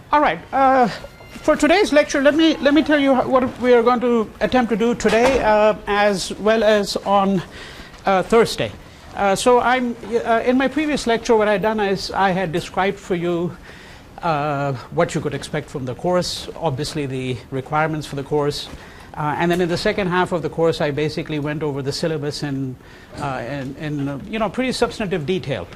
All right. For today's lecture, let me tell you what we are going to attempt to do today, as well as on Thursday. So in my previous lecture, what I'd done is I had described for you what you could expect from the course, obviously the requirements for the course, and then in the second half of the course, I basically went over the syllabus in pretty substantive detail,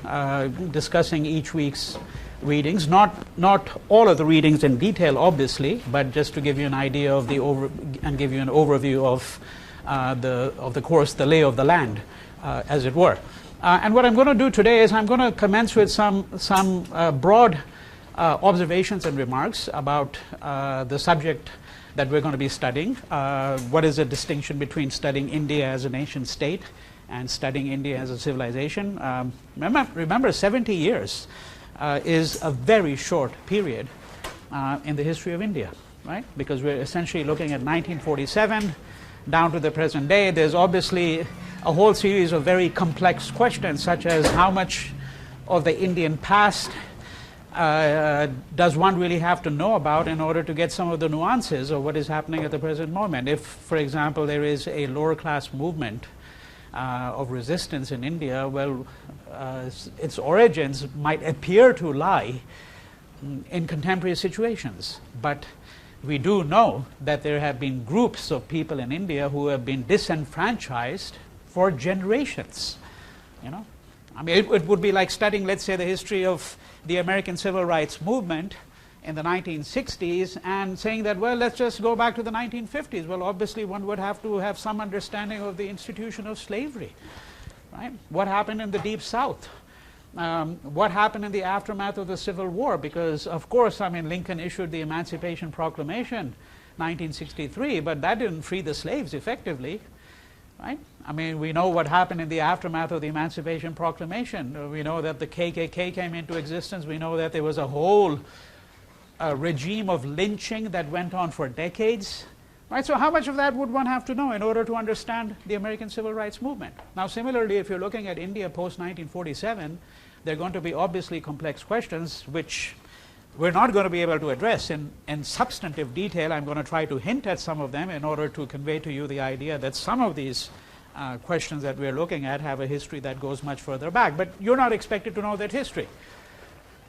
discussing each week's readings, not all of the readings in detail, obviously, but just to give you an idea of and give you an overview of the course, the lay of the land, as it were. And what I'm going to do today is I'm going to commence with some broad observations and remarks about the subject that we're going to be studying. What is the distinction between studying India as a nation state and studying India as a civilization? Remember 70 years is a very short period in the history of India, right? Because we're essentially looking at 1947 down to the present day. There's obviously a whole series of very complex questions, such as how much of the Indian past does one really have to know about in order to get some of the nuances of what is happening at the present moment. If, for example, there is a lower class movement of resistance in India, well, its origins might appear to lie in contemporary situations. But we do know that there have been groups of people in India who have been disenfranchised for generations. I mean, it would be like studying, let's say, the history of the American civil rights movement in the 1960s and saying that, well, let's just go back to the 1950s. Well, obviously, one would have to have some understanding of the institution of slavery, right? What happened in the Deep South? What happened in the aftermath of the Civil War? Because, of course, I mean, Lincoln issued the Emancipation Proclamation 1963, but that didn't free the slaves effectively, right? I mean, we know what happened in the aftermath of the Emancipation Proclamation. We know that the KKK came into existence. We know that there was a whole regime of lynching that went on for decades, right? So how much of that would one have to know in order to understand the American civil rights movement? Now, similarly, if you're looking at India post-1947, there are going to be obviously complex questions which we're not going to be able to address in substantive detail. I'm going to try to hint at some of them in order to convey to you the idea that some of these questions that we're looking at have a history that goes much further back. But you're not expected to know that history.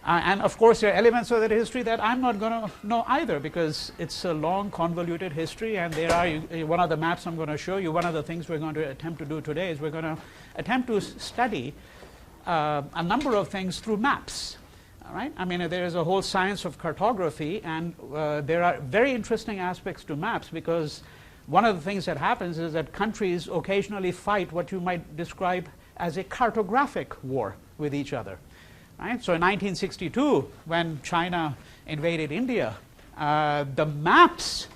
And of course, there are elements of that history that I'm not going to know either, because it's a long, convoluted history, and there are one of the maps I'm going to show you. One of the things we're going to attempt to do today is we're going to attempt to study a number of things through maps. All right? I mean, there is a whole science of cartography, and there are very interesting aspects to maps, because one of the things that happens is that countries occasionally fight what you might describe as a cartographic war with each other. Right? So in 1962, when China invaded India, the maps,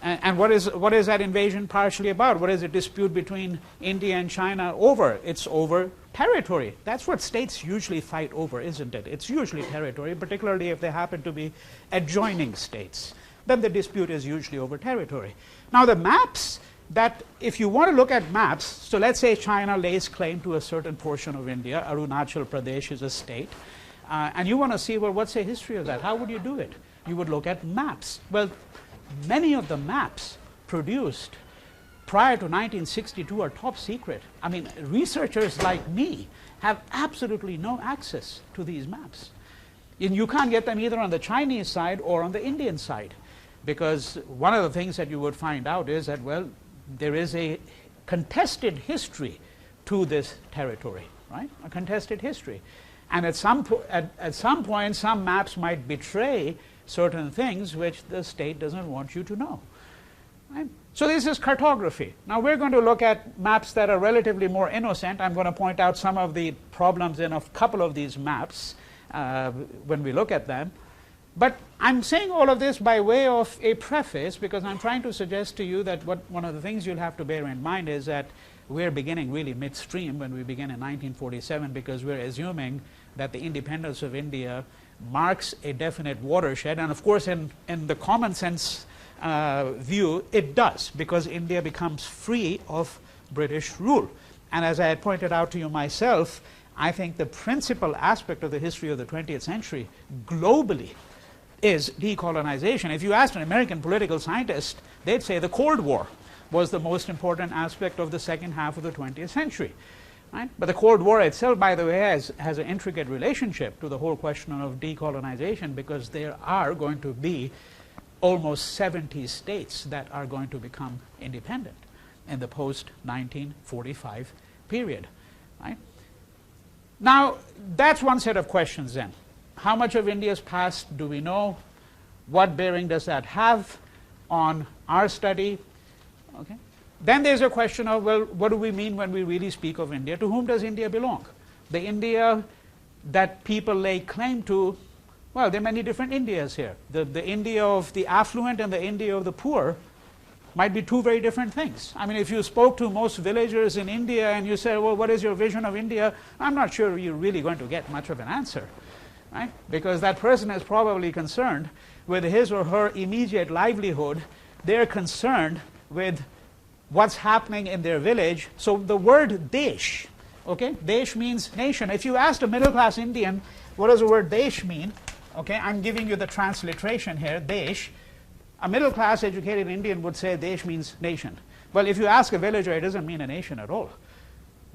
and what is that invasion partially about? What is a dispute between India and China over? It's over territory. That's what states usually fight over, isn't it? It's usually territory, particularly if they happen to be adjoining states. Then the dispute is usually over territory. Now the maps, that if you want to look at maps, so let's say China lays claim to a certain portion of India, Arunachal Pradesh is a state, and you want to see, well, what's the history of that? How would you do it? You would look at maps. Well, many of the maps produced prior to 1962 are top secret. I mean, researchers like me have absolutely no access to these maps. And you can't get them either on the Chinese side or on the Indian side, because one of the things that you would find out is that, well, there is a contested history to this territory, right? A contested history. And at some point, some maps might betray certain things which the state doesn't want you to know, right? So this is cartography. Now we're going to look at maps that are relatively more innocent. I'm going to point out some of the problems in a couple of these maps when we look at them. But I'm saying all of this by way of a preface, because I'm trying to suggest to you that one of the things you'll have to bear in mind is that we're beginning really midstream when we begin in 1947, because we're assuming that the independence of India marks a definite watershed. And of course, in the common sense view, it does, because India becomes free of British rule. And as I had pointed out to you myself, I think the principal aspect of the history of the 20th century globally is decolonization. If you asked an American political scientist, they'd say the Cold War was the most important aspect of the second half of the 20th century. Right? But the Cold War itself, by the way, has an intricate relationship to the whole question of decolonization, because there are going to be almost 70 states that are going to become independent in the post-1945 period. Right? Now, that's one set of questions then. How much of India's past do we know? What bearing does that have on our study? Okay. Then there's a question of, well, what do we mean when we really speak of India? To whom does India belong? The India that people lay claim to, well, there are many different Indias here. The India of the affluent and the India of the poor might be two very different things. I mean, if you spoke to most villagers in India and you said, well, what is your vision of India? I'm not sure you're really going to get much of an answer, right? Because that person is probably concerned with his or her immediate livelihood. They're concerned with what's happening in their village. So the word desh, okay, desh means nation. If you asked a middle-class Indian, what does the word desh mean? Okay, I'm giving you the transliteration here, desh. A middle-class educated Indian would say desh means nation. Well, if you ask a villager, it doesn't mean a nation at all.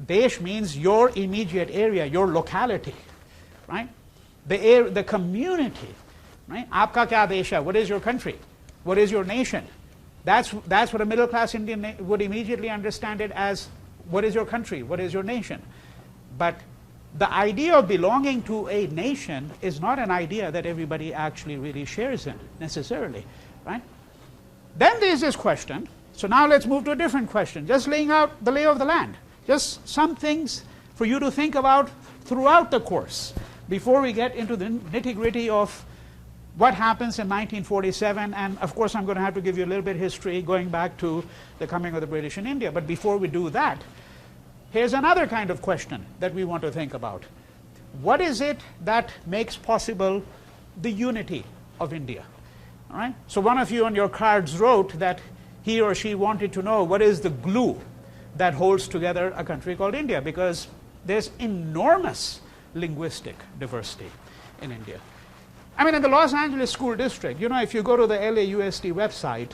Desh means your immediate area, your locality, right? The community, right? Aapka kya desh hai? What is your country? What is your nation? That's what a middle-class Indian would immediately understand it as, what is your country? What is your nation? But the idea of belonging to a nation is not an idea that everybody actually really shares in, necessarily, right? Then there's this question. So now let's move to a different question. Just laying out the lay of the land. Just some things for you to think about throughout the course before we get into the nitty-gritty of what happens in 1947, and of course I'm going to have to give you a little bit of history going back to the coming of the British in India. But before we do that, here's another kind of question that we want to think about. What is it that makes possible the unity of India? All right? So one of you on your cards wrote that he or she wanted to know what is the glue that holds together a country called India, because there's enormous linguistic diversity in India. I mean, in the Los Angeles School District, you know, if you go to the LAUSD website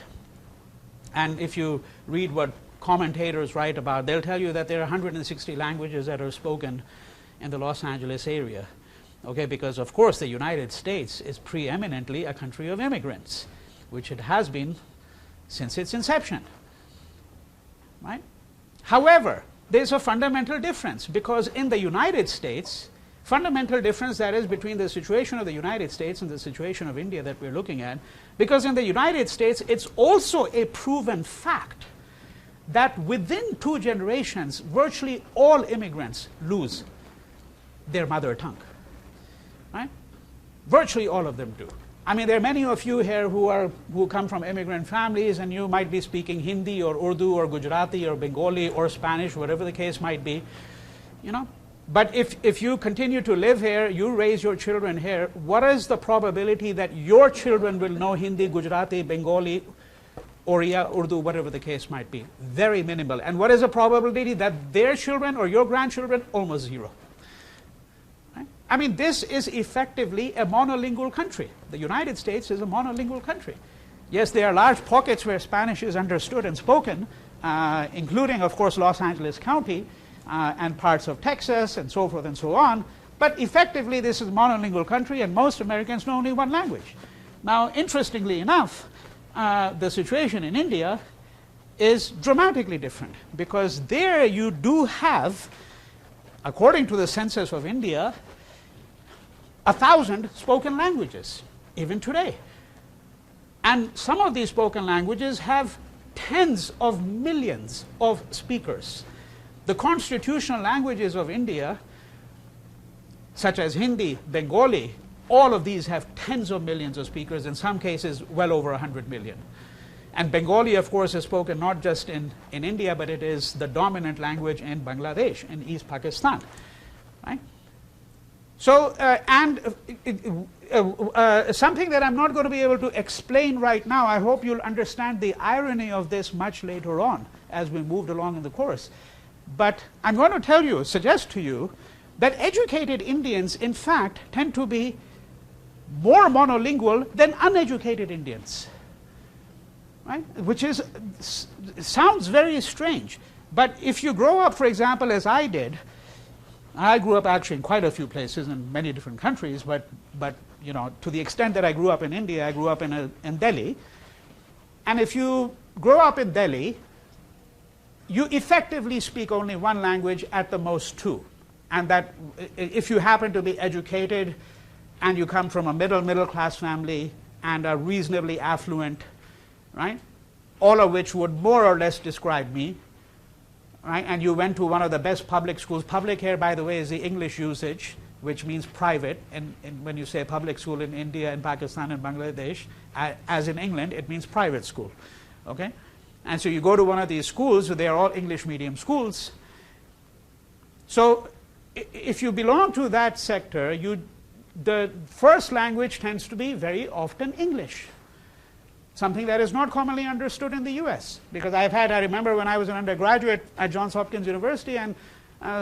and if you read what commentators write about, they'll tell you that there are 160 languages that are spoken in the Los Angeles area. Okay, because of course the United States is preeminently a country of immigrants, which it has been since its inception, right? However, there's a fundamental difference, because in the United States, fundamental difference that is between the situation of the United States and the situation of India that we're looking at, because in the United States it's also a proven fact that within 2 generations virtually all immigrants lose their mother tongue, right? Virtually all of them do. I mean, there are many of you here who come from immigrant families, and you might be speaking Hindi or Urdu or Gujarati or Bengali or Spanish, whatever the case might be, you know. But if you continue to live here, you raise your children here, what is the probability that your children will know Hindi, Gujarati, Bengali, Oriya, Urdu, whatever the case might be? Very minimal. And what is the probability that their children or your grandchildren? Almost zero. Right? I mean, this is effectively a monolingual country. The United States is a monolingual country. Yes, there are large pockets where Spanish is understood and spoken, including, of course, Los Angeles County, and parts of Texas and so forth and so on. But effectively, this is a monolingual country, and most Americans know only one language. Now, interestingly enough, the situation in India is dramatically different, because there you do have, according to the census of India, 1,000 spoken languages, even today. And some of these spoken languages have tens of millions of speakers. The constitutional languages of India, such as Hindi, Bengali, all of these have tens of millions of speakers, in some cases well over 100 million. And Bengali, of course, is spoken not just in India, but it is the dominant language in Bangladesh, in East Pakistan. Right? So, something that I'm not going to be able to explain right now, I hope you'll understand the irony of this much later on as we moved along in the course. But I'm going to suggest to you, that educated Indians, in fact, tend to be more monolingual than uneducated Indians, right? Which sounds very strange. But if you grow up, for example, as I did, I grew up actually in quite a few places in many different countries, but you know, to the extent that I grew up in India, I grew up in Delhi. And if you grow up in Delhi, you effectively speak only one language, at the most two. And that if you happen to be educated and you come from a middle class family and are reasonably affluent, right, all of which would more or less describe me, right, and you went to one of the best public schools. Public here, by the way, is the English usage, which means private. And when you say public school in India and Pakistan and Bangladesh, as in England, it means private school. Okay? And so you go to one of these schools, they are all English medium schools. So if you belong to that sector, the first language tends to be very often English. Something that is not commonly understood in the US. Because I remember when I was an undergraduate at Johns Hopkins University, and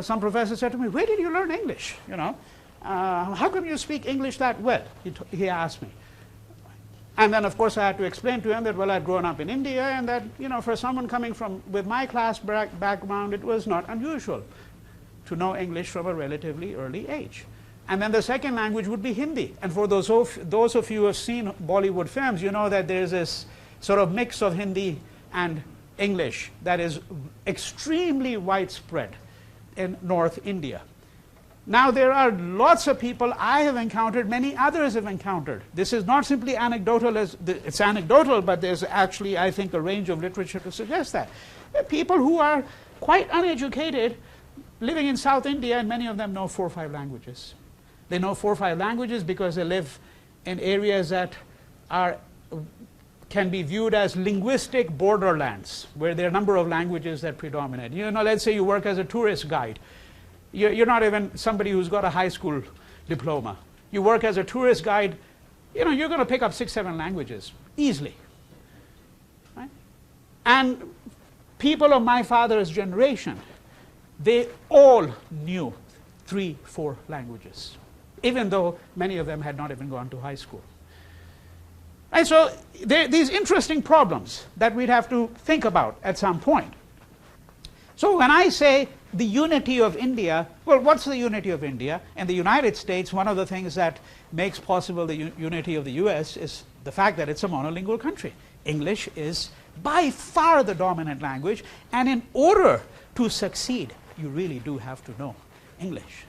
some professor said to me, "Where did you learn English? You know, how come you speak English that well?" He asked me. And then, of course, I had to explain to him that, well, I'd grown up in India, and that, you know, for someone coming with my class background, it was not unusual to know English from a relatively early age. And then the second language would be Hindi. And for those of you who have seen Bollywood films, you know that there's this sort of mix of Hindi and English that is extremely widespread in North India. Now, there are lots of people I have encountered, many others have encountered. This is not simply anecdotal, it's anecdotal, but there's actually, I think, a range of literature to suggest that. There are people who are quite uneducated living in South India, and many of them know 4 or 5 languages. They know 4 or 5 languages because they live in areas that can be viewed as linguistic borderlands, where there are a number of languages that predominate. You know, let's say you work as a tourist guide. You're not even somebody who's got a high school diploma. You work as a tourist guide, you know, you're going to pick up 6, 7 languages easily. Right? And people of my father's generation, they all knew 3, 4 languages, even though many of them had not even gone to high school. And so there are these interesting problems that we'd have to think about at some point. So when I say the unity of India, well, what's the unity of India? In the United States, one of the things that makes possible the unity of the US is the fact that it's a monolingual country. English is by far the dominant language, and in order to succeed, you really do have to know English.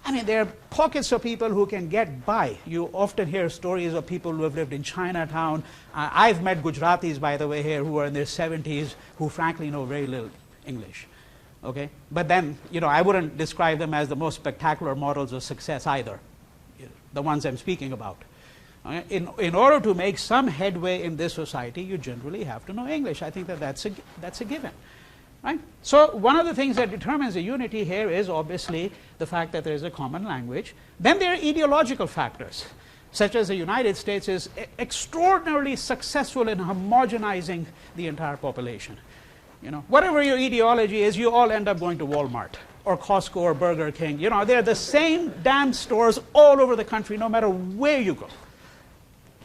I mean, there are pockets of people who can get by. You often hear stories of people who have lived in Chinatown. I've met Gujaratis, by the way, here who are in their 70s, who frankly know very little English. Okay? But then, you know, I wouldn't describe them as the most spectacular models of success either, the ones I'm speaking about. In order to make some headway in this society, you generally have to know English. I think that's a given. Right? So one of the things that determines the unity here is obviously the fact that there is a common language. Then there are ideological factors, such as the United States is extraordinarily successful in homogenizing the entire population. You know, whatever your ideology is, you all end up going to Walmart or Costco or Burger King. You know, they're the same damn stores all over the country, no matter where you go.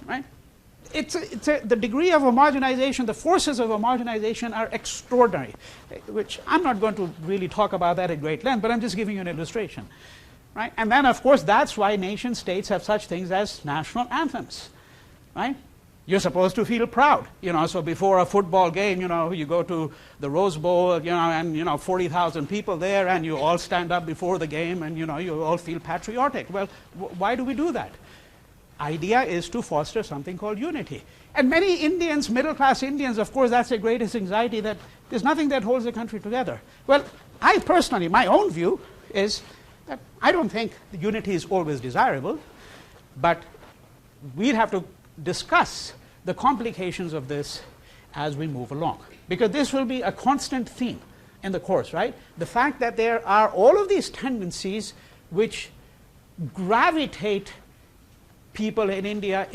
Right? The degree of homogenization, the forces of homogenization are extraordinary, which I'm not going to really talk about that at great length, but I'm just giving you an illustration. Right? And then, of course, that's why nation states have such things as national anthems. Right? You're supposed to feel proud, you know, so before a football game, you know, you go to the Rose Bowl, you know, and, you know, 40,000 people there, and you all stand up before the game, and, you know, you all feel patriotic. Well, why do we do that? Idea is to foster something called unity. And many Indians, middle-class Indians, of course, that's their greatest anxiety, that there's nothing that holds the country together. Well, I personally, my own view is that I don't think the unity is always desirable, but we'd have to discuss the complications of this as we move along, because this will be a constant theme in the course, right? The fact that there are all of these tendencies which gravitate people in India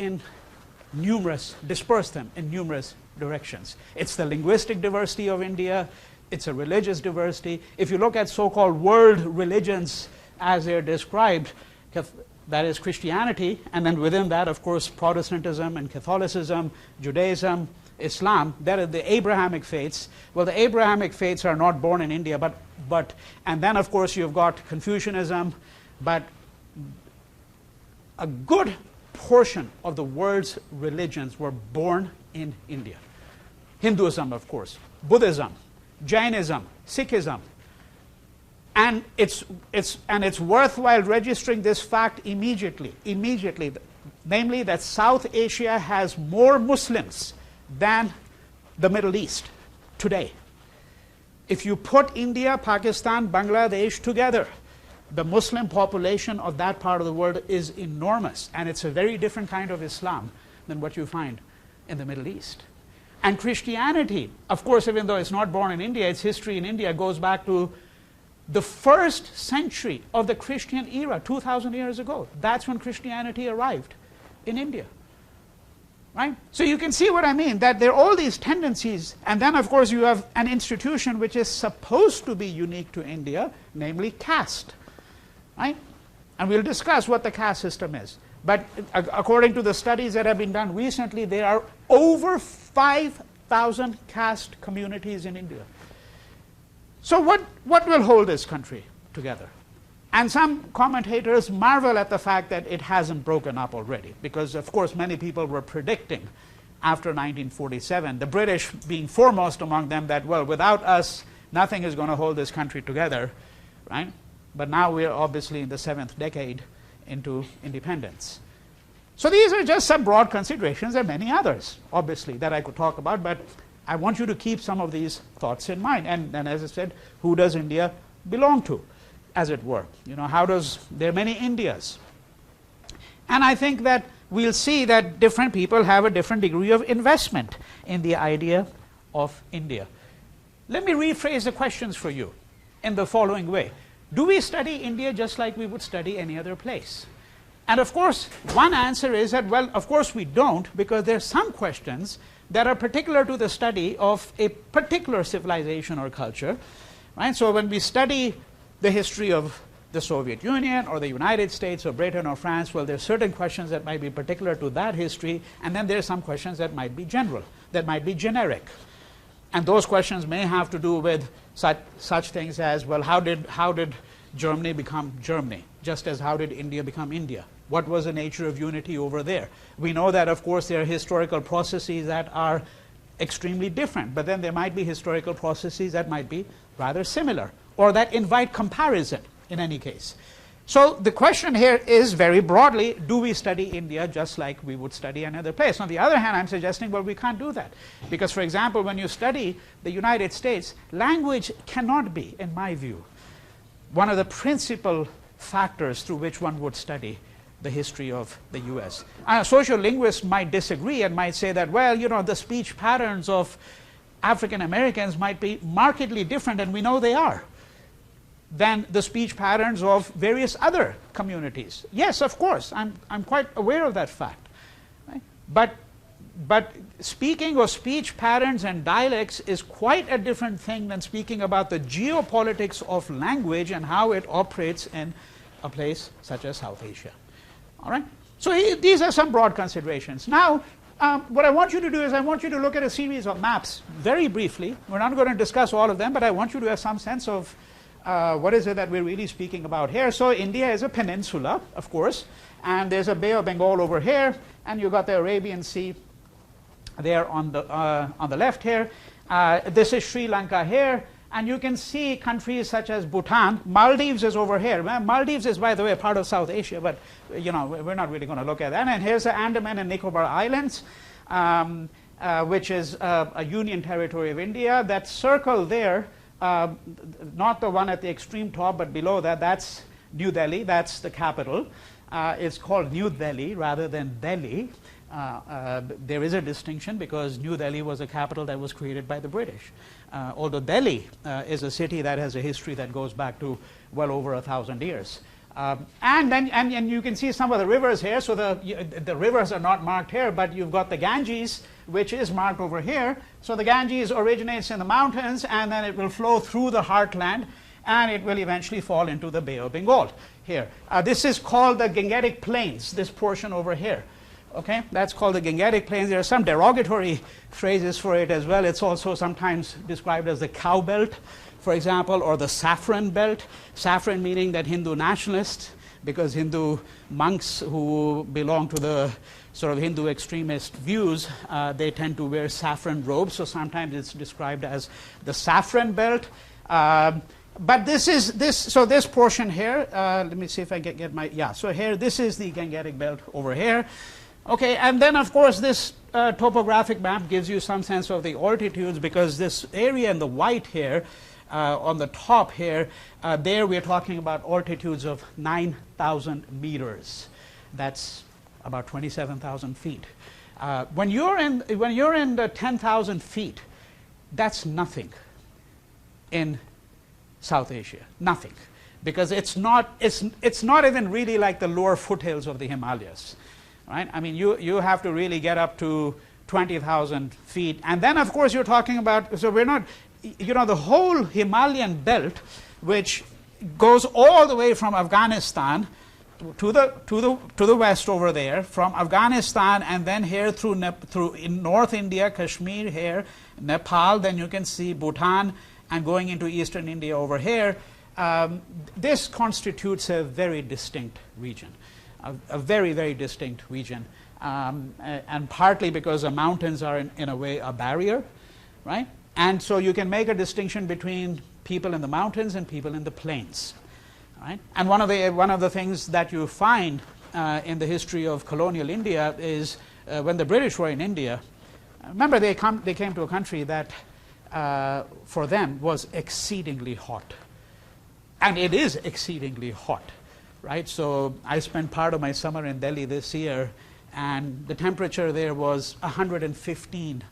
disperse them in numerous directions. It's the linguistic diversity of India, it's a religious diversity. If you look at so-called world religions as they're described, that is Christianity, and then within that, of course, Protestantism and Catholicism, Judaism, Islam, that are the Abrahamic faiths. Well, the Abrahamic faiths are not born in India, but and then, of course, you've got Confucianism, but a good portion of the world's religions were born in India. Hinduism, of course, Buddhism, Jainism, Sikhism. And it's worthwhile registering this fact immediately, namely that South Asia has more Muslims than the Middle East today. If you put India, Pakistan, Bangladesh together, the Muslim population of that part of the world is enormous, and it's a very different kind of Islam than what you find in the Middle East. And Christianity, of course, even though it's not born in India, its history in India goes back to the first century of the Christian era, 2,000 years ago. That's when Christianity arrived in India. Right? So you can see what I mean, that there are all these tendencies, and then of course you have an institution which is supposed to be unique to India, namely caste. Right? And we'll discuss what the caste system is. But according to the studies that have been done recently, there are over 5,000 caste communities in India. So what will hold this country together? And some commentators marvel at the fact that it hasn't broken up already, because of course many people were predicting after 1947, the British being foremost among them, that, well, without us, nothing is going to hold this country together, right? But now we're obviously in the 7th decade into independence. So these are just some broad considerations. There are many others, obviously, that I could talk about, but I want you to keep some of these thoughts in mind. And as I said, who does India belong to, as it were? You know, there are many Indias. And I think that we'll see that different people have a different degree of investment in the idea of India. Let me rephrase the questions for you in the following way. Do we study India just like we would study any other place? And of course, one answer is that, well, of course we don't, because there are some questions that are particular to the study of a particular civilization or culture. Right? So when we study the history of the Soviet Union or the United States or Britain or France, well, there are certain questions that might be particular to that history, and then there are some questions that might be general, that might be generic. And those questions may have to do with such things as, well, how did Germany become Germany, just as how did India become India? What was the nature of unity over there? We know that, of course, there are historical processes that are extremely different, but then there might be historical processes that might be rather similar, or that invite comparison in any case. So the question here is, very broadly, do we study India just like we would study another place? On the other hand, I'm suggesting, well, we can't do that. Because, for example, when you study the United States, language cannot be, in my view, one of the principal factors through which one would study the history of the US. Social linguists might disagree and might say that, well, you know, the speech patterns of African Americans might be markedly different, and we know they are, than the speech patterns of various other communities. Yes, of course, I'm quite aware of that fact. Right? But speaking of speech patterns and dialects is quite a different thing than speaking about the geopolitics of language and how it operates in a place such as South Asia. All right? So these are some broad considerations. Now, what I want you to do is I want you to look at a series of maps very briefly. We're not going to discuss all of them, but I want you to have some sense of what is it that we're really speaking about here. So India is a peninsula, of course, and there's a Bay of Bengal over here, and you've got the Arabian Sea there on the left here. This is Sri Lanka here, and you can see countries such as Bhutan. Maldives is over here. Maldives is, by the way, a part of South Asia, but you know, we're not really going to look at that. And here's the Andaman and Nicobar Islands, which is a union territory of India. That circle there, not the one at the extreme top, but below that, that's New Delhi. That's the capital. It's called New Delhi rather than Delhi. There is a distinction because New Delhi was a capital that was created by the British. Although Delhi is a city that has a history that goes back to well over 1,000 years. And you can see some of the rivers here. So the rivers are not marked here, but you've got the Ganges, which is marked over here. So the Ganges originates in the mountains, and then it will flow through the heartland. and it will eventually fall into the Bay of Bengal here. This is called the Gangetic Plains, this portion over here. Okay, that's called the Gangetic Plains. There are some derogatory phrases for it as well. It's also sometimes described as the cow belt, for example, or the saffron belt. Saffron meaning that Hindu nationalists, because Hindu monks who belong to the sort of Hindu extremist views, they tend to wear saffron robes, so sometimes it's described as the saffron belt. But this portion here, let me see if I get my, yeah, so here, this is the Gangetic belt over here. Okay, and then of course this topographic map gives you some sense of the altitudes, because this area in the white here, on the top here, there we're talking about altitudes of 9,000 meters. That's about 27,000 feet. When you're in the 10,000 feet, that's nothing in South Asia, nothing, because it's not even really like the lower foothills of the Himalayas. Right? I mean, you have to really get up to 20,000 feet. And then, of course, you're talking about, so we're not, the whole Himalayan belt, which goes all the way from Afghanistan to the west over there, from Afghanistan, and then here through in North India, Kashmir here, Nepal, then you can see Bhutan, and going into eastern India over here. This constitutes a very distinct region. A very, very distinct region, and partly because the mountains are in a way a barrier, right? And so you can make a distinction between people in the mountains and people in the plains, right? And one of the things that you find in the history of colonial India is when the British were in India. Remember, they came to a country that for them was exceedingly hot, and it is exceedingly hot. Right, so I spent part of my summer in Delhi this year, and the temperature there was 115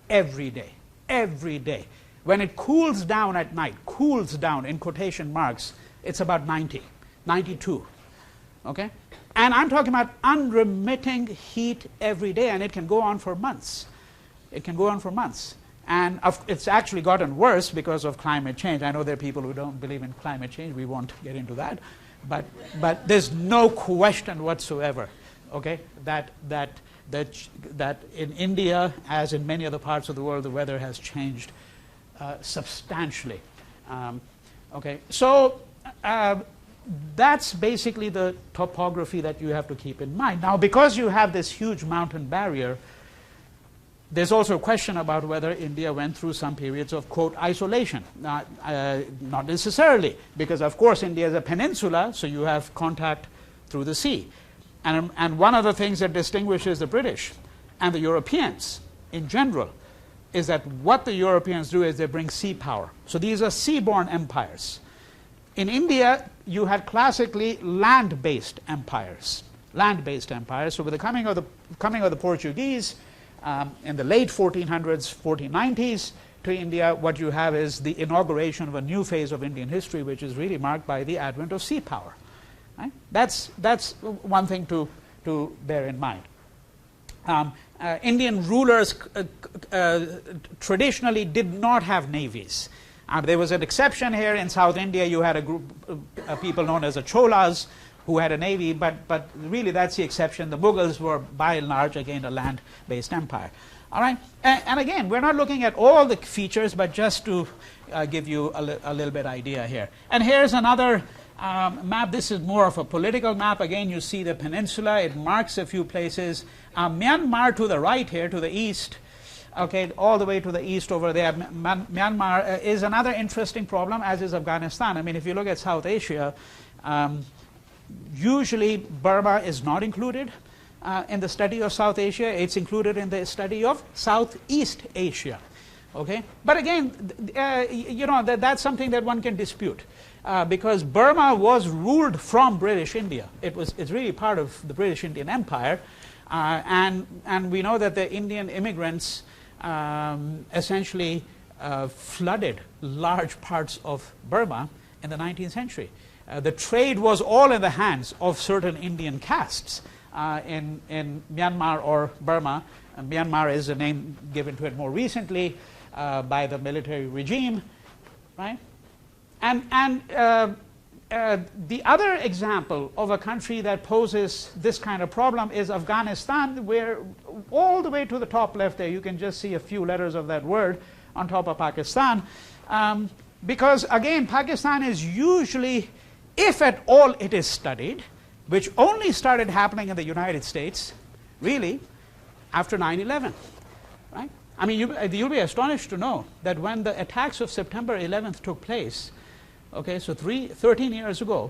every day, every day. When it cools down at night, cools down in quotation marks, it's about 90, 92, okay? And I'm talking about unremitting heat every day, and it can go on for months. It can go on for months. And it's actually gotten worse because of climate change. I know there are people who don't believe in climate change. We won't get into that. But there's no question whatsoever, okay, that in India, as in many other parts of the world, the weather has changed substantially. Okay, so that's basically the topography that you have to keep in mind. Now, because you have this huge mountain barrier, there's also a question about whether India went through some periods of, quote, isolation. Not necessarily, because of course India is a peninsula, so you have contact through the sea. And one of the things that distinguishes the British and the Europeans in general is that what the Europeans do is they bring sea power. So these are seaborne empires. In India, you had classically land-based empires. Land-based empires. So with the coming of the Portuguese, in the late 1400s, 1490s to India, what you have is the inauguration of a new phase of Indian history, which is really marked by the advent of sea power. Right? That's one thing to bear in mind. Indian rulers traditionally did not have navies. There was an exception here in South India. You had a group of people known as the Cholas, who had a navy, but really that's the exception. The Mughals were by and large, again, a land-based empire. All right, and again, we're not looking at all the features, but just to give you a little bit idea here. And here's another map. This is more of a political map. Again, you see the peninsula. It marks a few places. Myanmar to the right here, to the east, okay, all the way to the east over there. Myanmar is another interesting problem, as is Afghanistan. I mean, if you look at South Asia, usually Burma is not included in the study of South Asia. It's included in the study of Southeast Asia. Okay, but again, that's something that one can dispute, because Burma was ruled from British India. It's really part of the British Indian Empire, and we know that the Indian immigrants essentially flooded large parts of Burma in the 19th century. The trade was all in the hands of certain Indian castes in Myanmar or Burma. Myanmar is a name given to it more recently by the military regime, right? The other example of a country that poses this kind of problem is Afghanistan, where all the way to the top left there, you can just see a few letters of that word on top of Pakistan. Because again, Pakistan is usually, if at all it is studied, which only started happening in the United States, really, after 9/11, right? I mean, you'll be astonished to know that when the attacks of September 11th took place, okay, so 13 years ago,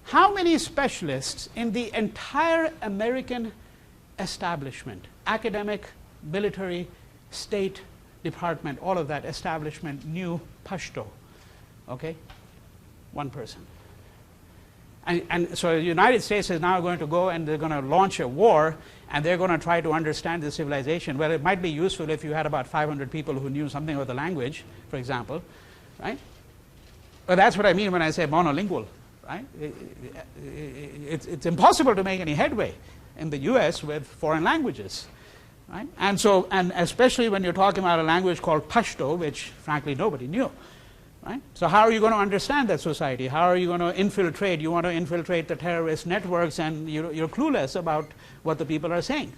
how many specialists in the entire American establishment, academic, military, state department, all of that establishment knew Pashto? Okay, one person. And so the United States is now going to go and they're going to launch a war, and they're going to try to understand the civilization. Well, it might be useful if you had about 500 people who knew something about the language, for example, right? But that's what I mean when I say monolingual, right? It's impossible to make any headway in the US with foreign languages, right? And so, and especially when you're talking about a language called Pashto, which frankly nobody knew, right? So how are you going to understand that society? How are you going to infiltrate? You want to infiltrate the terrorist networks, and you're clueless about what the people are saying,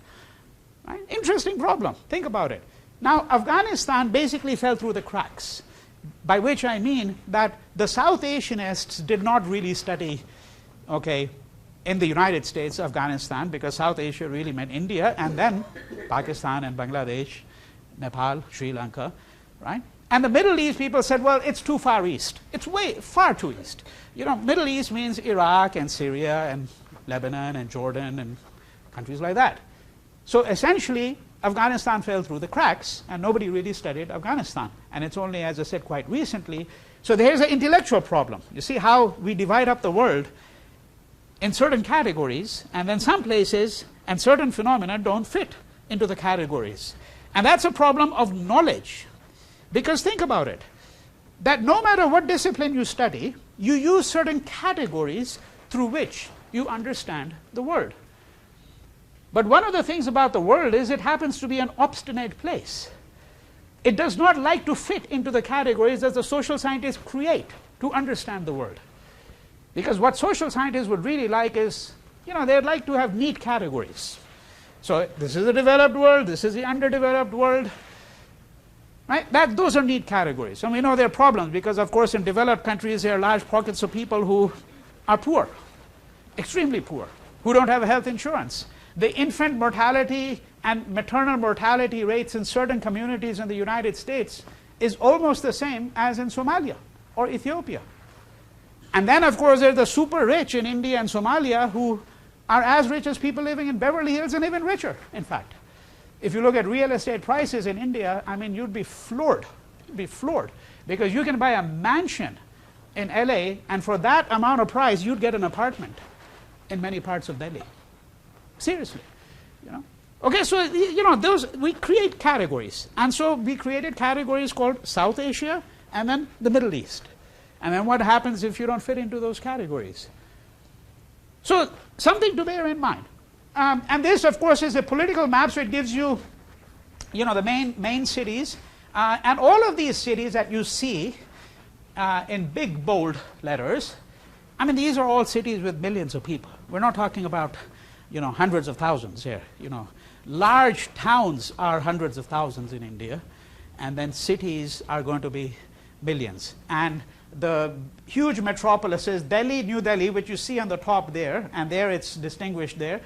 right? Interesting problem. Think about it. Now, Afghanistan basically fell through the cracks, by which I mean that the South Asianists did not really study, okay, in the United States, Afghanistan, because South Asia really meant India, and then Pakistan and Bangladesh, Nepal, Sri Lanka, right? And the Middle East people said, well, it's too far east. It's way far too east. You know, Middle East means Iraq and Syria and Lebanon and Jordan and countries like that. So essentially, Afghanistan fell through the cracks, and nobody really studied Afghanistan. And it's only, as I said, quite recently. So there's an intellectual problem. You see how we divide up the world in certain categories, and then some places and certain phenomena don't fit into the categories. And that's a problem of knowledge. Because think about it, that no matter what discipline you study, you use certain categories through which you understand the world. But one of the things about the world is it happens to be an obstinate place. It does not like to fit into the categories that the social scientists create to understand the world. Because what social scientists would really like is, you know, they'd like to have neat categories. So this is the developed world, this is the underdeveloped world. Right? Those are neat categories. And we know there are problems because, of course, in developed countries, there are large pockets of people who are poor, extremely poor, who don't have health insurance. The infant mortality and maternal mortality rates in certain communities in the United States is almost the same as in Somalia or Ethiopia. And then, of course, there's the super rich in India and Somalia who are as rich as people living in Beverly Hills and even richer, in fact. If you look at real estate prices in India, I mean, you'd be floored. You'd be floored. Because you can buy a mansion in LA, and for that amount of price, you'd get an apartment in many parts of Delhi. Seriously. You know? Okay, so, you know, we create categories. And so we created categories called South Asia and then the Middle East. And then what happens if you don't fit into those categories? So something to bear in mind. And this, of course, is a political map, so it gives you, you know, the main cities. And all of these cities that you see in big, bold letters, I mean, these are all cities with millions of people. We're not talking about, you know, hundreds of thousands here. You know, large towns are hundreds of thousands in India, and then cities are going to be millions. And the huge metropolises, Delhi, New Delhi, which you see on the top there, and there it's distinguished there.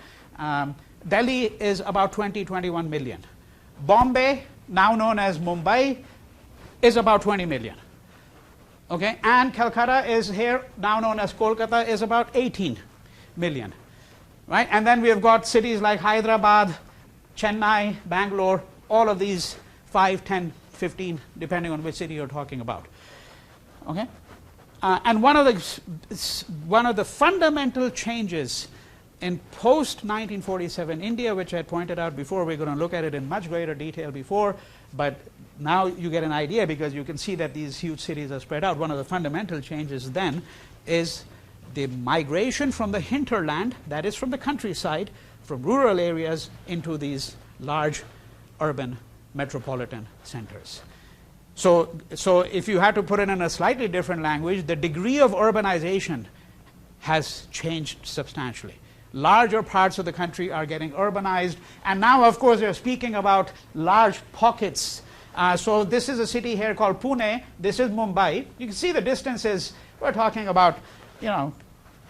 Delhi is about 21 million. Bombay, now known as Mumbai, is about 20 million. Okay, and Calcutta is here, now known as Kolkata, is about 18 million. Right, and then we have got cities like Hyderabad, Chennai, Bangalore, all of these 5, 10, 15, depending on which city you're talking about. Okay, and one of the fundamental changes in post-1947 India, which I pointed out before, we're going to look at it in much greater detail before, but now you get an idea because you can see that these huge cities are spread out. One of the fundamental changes then is the migration from the hinterland, that is from the countryside, from rural areas into these large urban metropolitan centers. So if you had to put it in a slightly different language, the degree of urbanization has changed substantially. Larger parts of the country are getting urbanized, and now, of course, they're speaking about large pockets. So this is a city here called Pune. This is Mumbai. You can see the distances. We're talking about, a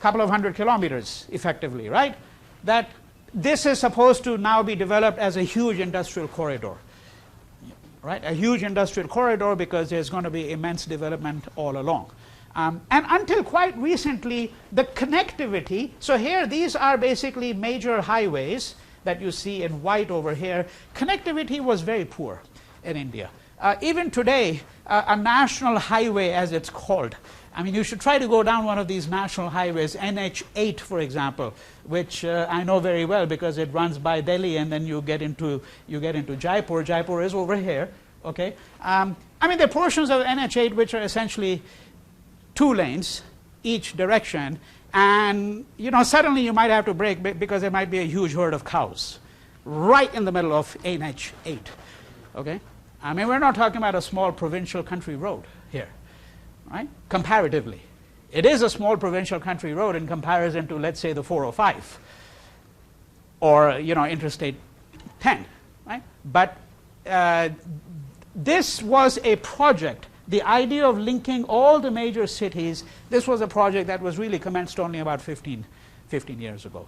couple of 100 kilometers, effectively, right? That this is supposed to now be developed as a huge industrial corridor, right? A huge industrial corridor, because there's going to be immense development all along. And until quite recently, the connectivity, so here these are basically major highways that you see in white over here. Connectivity was very poor in India. Even today, a national highway, as it's called, I mean, you should try to go down one of these national highways, NH8, for example, which I know very well because it runs by Delhi, and then you get into Jaipur. Jaipur is over here, okay? I mean, there are portions of NH8 which are essentially 2 lanes each direction, and suddenly you might have to brake because there might be a huge herd of cows right in the middle of NH8, okay? I mean, we're not talking about a small provincial country road here, right? Comparatively, it is a small provincial country road in comparison to, let's say, the 405 or Interstate 10, right? But this was a project. The idea of linking all the major cities, this was a project that was really commenced only about 15 years ago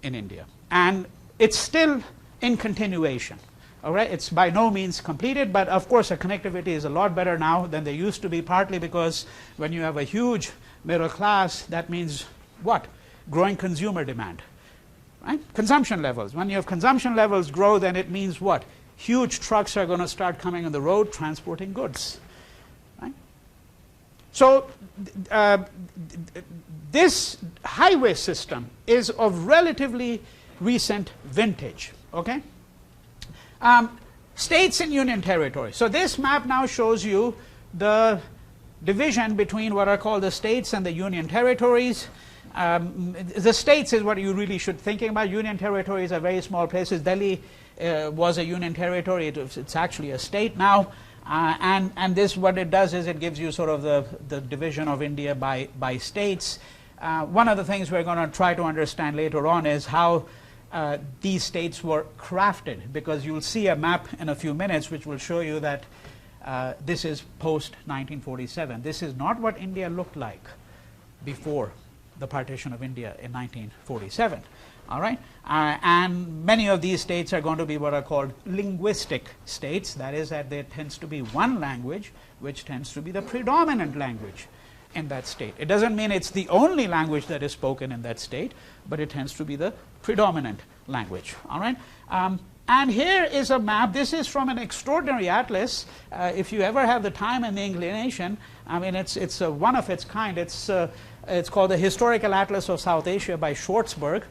in India. And it's still in continuation. All right? It's by no means completed, but of course the connectivity is a lot better now than they used to be, partly because when you have a huge middle class, that means what? Growing consumer demand. Right? Consumption levels. When you have consumption levels grow, then it means what? Huge trucks are going to start coming on the road transporting goods. So this highway system is of relatively recent vintage, okay? States and union territories. So this map now shows you the division between what are called the states and the union territories. The states is what you really should thinking about. Union territories are very small places. Delhi was a union territory. It's actually a state now. And this, what it does is it gives you sort of the division of India by states. One of the things we're going to try to understand later on is how these states were crafted, because you'll see a map in a few minutes which will show you that this is post-1947. This is not what India looked like before the partition of India in 1947. All right, and many of these states are going to be what are called linguistic states. That is, that there tends to be one language which tends to be the predominant language in that state. It doesn't mean it's the only language that is spoken in that state, but it tends to be the predominant language. All right, and here is a map. This is from an extraordinary atlas. If you ever have the time and the inclination, I mean, it's one of its kind. It's called the Historical Atlas of South Asia by Schwartzberg.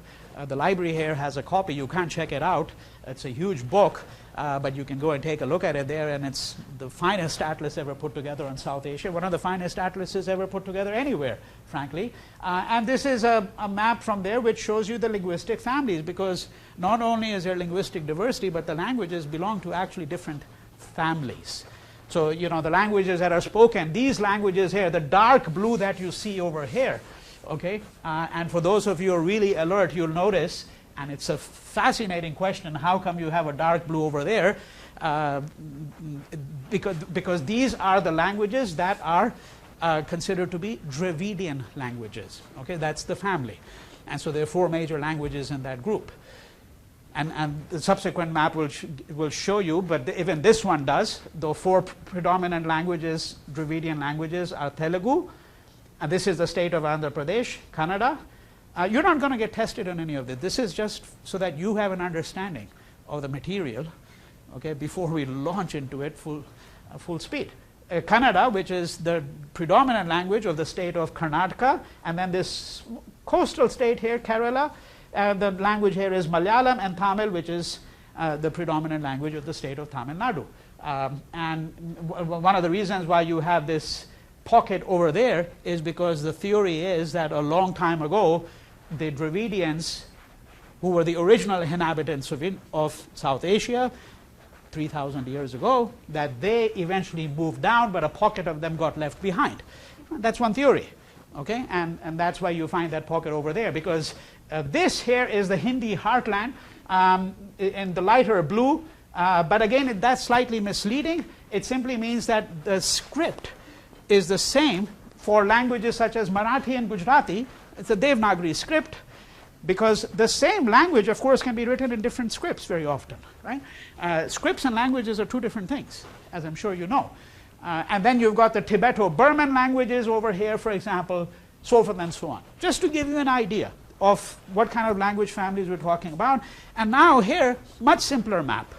The library here has a copy. You can't check it out. It's a huge book, but you can go and take a look at it there, and it's the finest atlas ever put together on South Asia, one of the finest atlases ever put together anywhere, frankly. And this is a map from there which shows you the linguistic families, because not only is there linguistic diversity, but the languages belong to actually different families. So, the languages that are spoken, these languages here, the dark blue that you see over here, okay, and for those of you who are really alert, you'll notice, and it's a fascinating question, how come you have a dark blue over there? Because these are the languages that are considered to be Dravidian languages. Okay, that's the family. And so there are 4 major languages in that group. And the subsequent map will show you, but even this one does. The 4 predominant languages, Dravidian languages, are Telugu, and this is the state of Andhra Pradesh, Kannada. You're not going to get tested on any of this. This is just so that you have an understanding of the material, okay, before we launch into it full speed. Kannada, which is the predominant language of the state of Karnataka, and then this coastal state here, Kerala. The language here is Malayalam, and Tamil, which is the predominant language of the state of Tamil Nadu. And one of the reasons why you have this pocket over there is because the theory is that a long time ago, the Dravidians, who were the original inhabitants of South Asia, 3,000 years ago, that they eventually moved down, but a pocket of them got left behind. That's one theory, okay? And that's why you find that pocket over there, because this here is the Hindi heartland in the lighter blue, but again, that's slightly misleading. It simply means that the script is the same for languages such as Marathi and Gujarati. It's a Devanagari script, because the same language, of course, can be written in different scripts very often, right? Scripts and languages are two different things, as I'm sure you know. And then you've got the Tibeto-Burman languages over here, for example, so forth and so on. Just to give you an idea of what kind of language families we're talking about. And now here, much simpler map,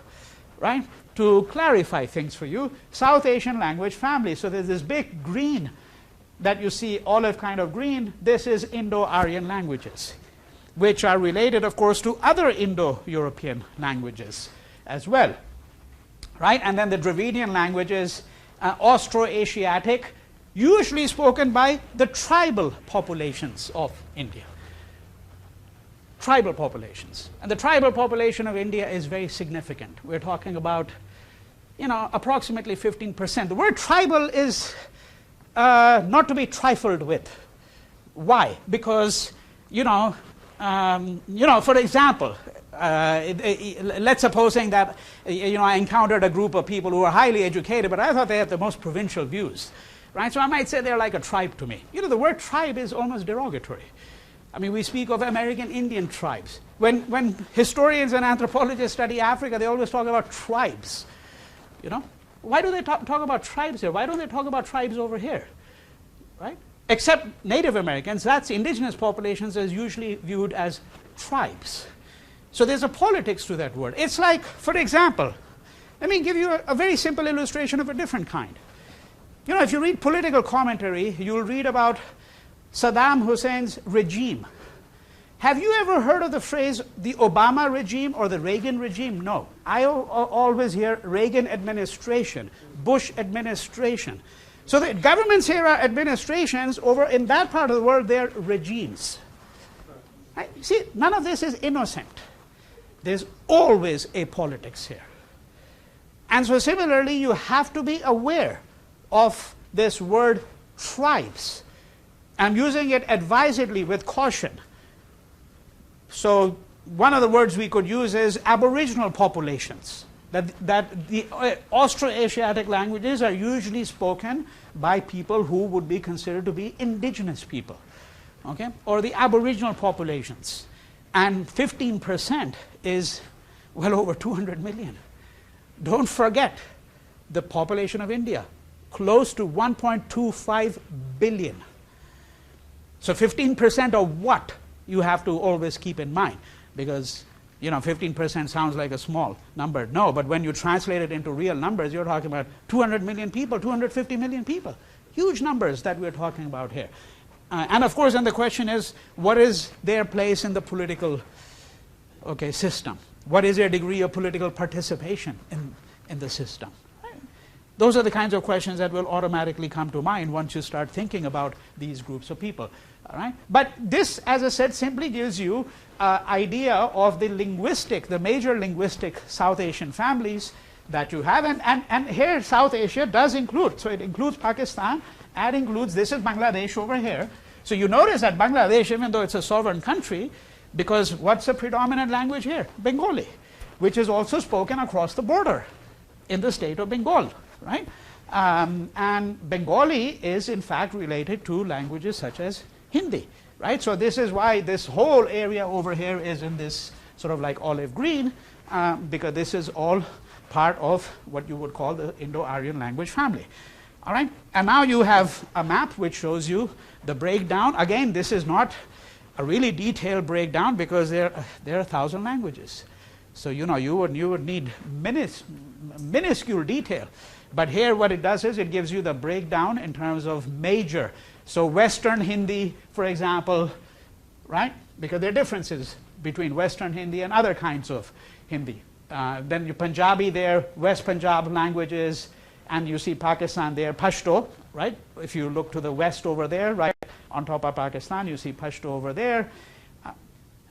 right? To clarify things for you, South Asian language family. So there's this big green that you see, olive kind of green. This is Indo-Aryan languages, which are related, of course, to other Indo-European languages as well, right? And then the Dravidian languages, Austro-Asiatic, usually spoken by the tribal populations of India. Tribal populations. And the tribal population of India is very significant. We're talking about, approximately 15%. The word tribal is not to be trifled with. Why? Because, for example, let's supposing that I encountered a group of people who were highly educated, but I thought they had the most provincial views, right? So I might say they're like a tribe to me. The word tribe is almost derogatory. I mean, we speak of American Indian tribes. When historians and anthropologists study Africa, they always talk about tribes. Why do they talk about tribes here? Why don't they talk about tribes over here, right? Except Native Americans, that's indigenous populations, is usually viewed as tribes. So there's a politics to that word. It's like, for example, let me give you a very simple illustration of a different kind. If you read political commentary, you'll read about Saddam Hussein's regime. Have you ever heard of the phrase the Obama regime or the Reagan regime? No. I always hear Reagan administration, Bush administration. So the governments here are administrations. Over in that part of the world, they're regimes. Right? See, none of this is innocent. There's always a politics here. And so similarly, you have to be aware of this word tribes. I'm using it advisedly with caution. So one of the words we could use is Aboriginal populations. That the Austroasiatic languages are usually spoken by people who would be considered to be indigenous people, okay, or the Aboriginal populations. And 15% is well over 200 million. Don't forget the population of India, close to 1.25 billion. So 15% of what you have to always keep in mind, because 15% sounds like a small number. No, but when you translate it into real numbers, you're talking about 200 million people, 250 million people. Huge numbers that we're talking about here. And of course, then the question is, what is their place in the political system? What is their degree of political participation in the system? Those are the kinds of questions that will automatically come to mind once you start thinking about these groups of people. All right? But this, as I said, simply gives you an idea of the major linguistic South Asian families that you have. And here South Asia does include, so it includes Pakistan, and includes, this is Bangladesh over here. So you notice that Bangladesh, even though it's a sovereign country, because what's the predominant language here? Bengali, which is also spoken across the border in the state of Bengal. Right? And Bengali is in fact related to languages such as Hindi. Right? So this is why this whole area over here is in this sort of like olive green, because this is all part of what you would call the Indo-Aryan language family. All right? And now you have a map which shows you the breakdown. Again, this is not a really detailed breakdown because there are 1,000 languages. So you would need minuscule detail. But here what it does is it gives you the breakdown in terms of major. So Western Hindi, for example, right? Because there are differences between Western Hindi and other kinds of Hindi. Then you Punjabi there, West Punjab languages, and you see Pakistan there, Pashto, right? If you look to the west over there, right, on top of Pakistan, you see Pashto over there.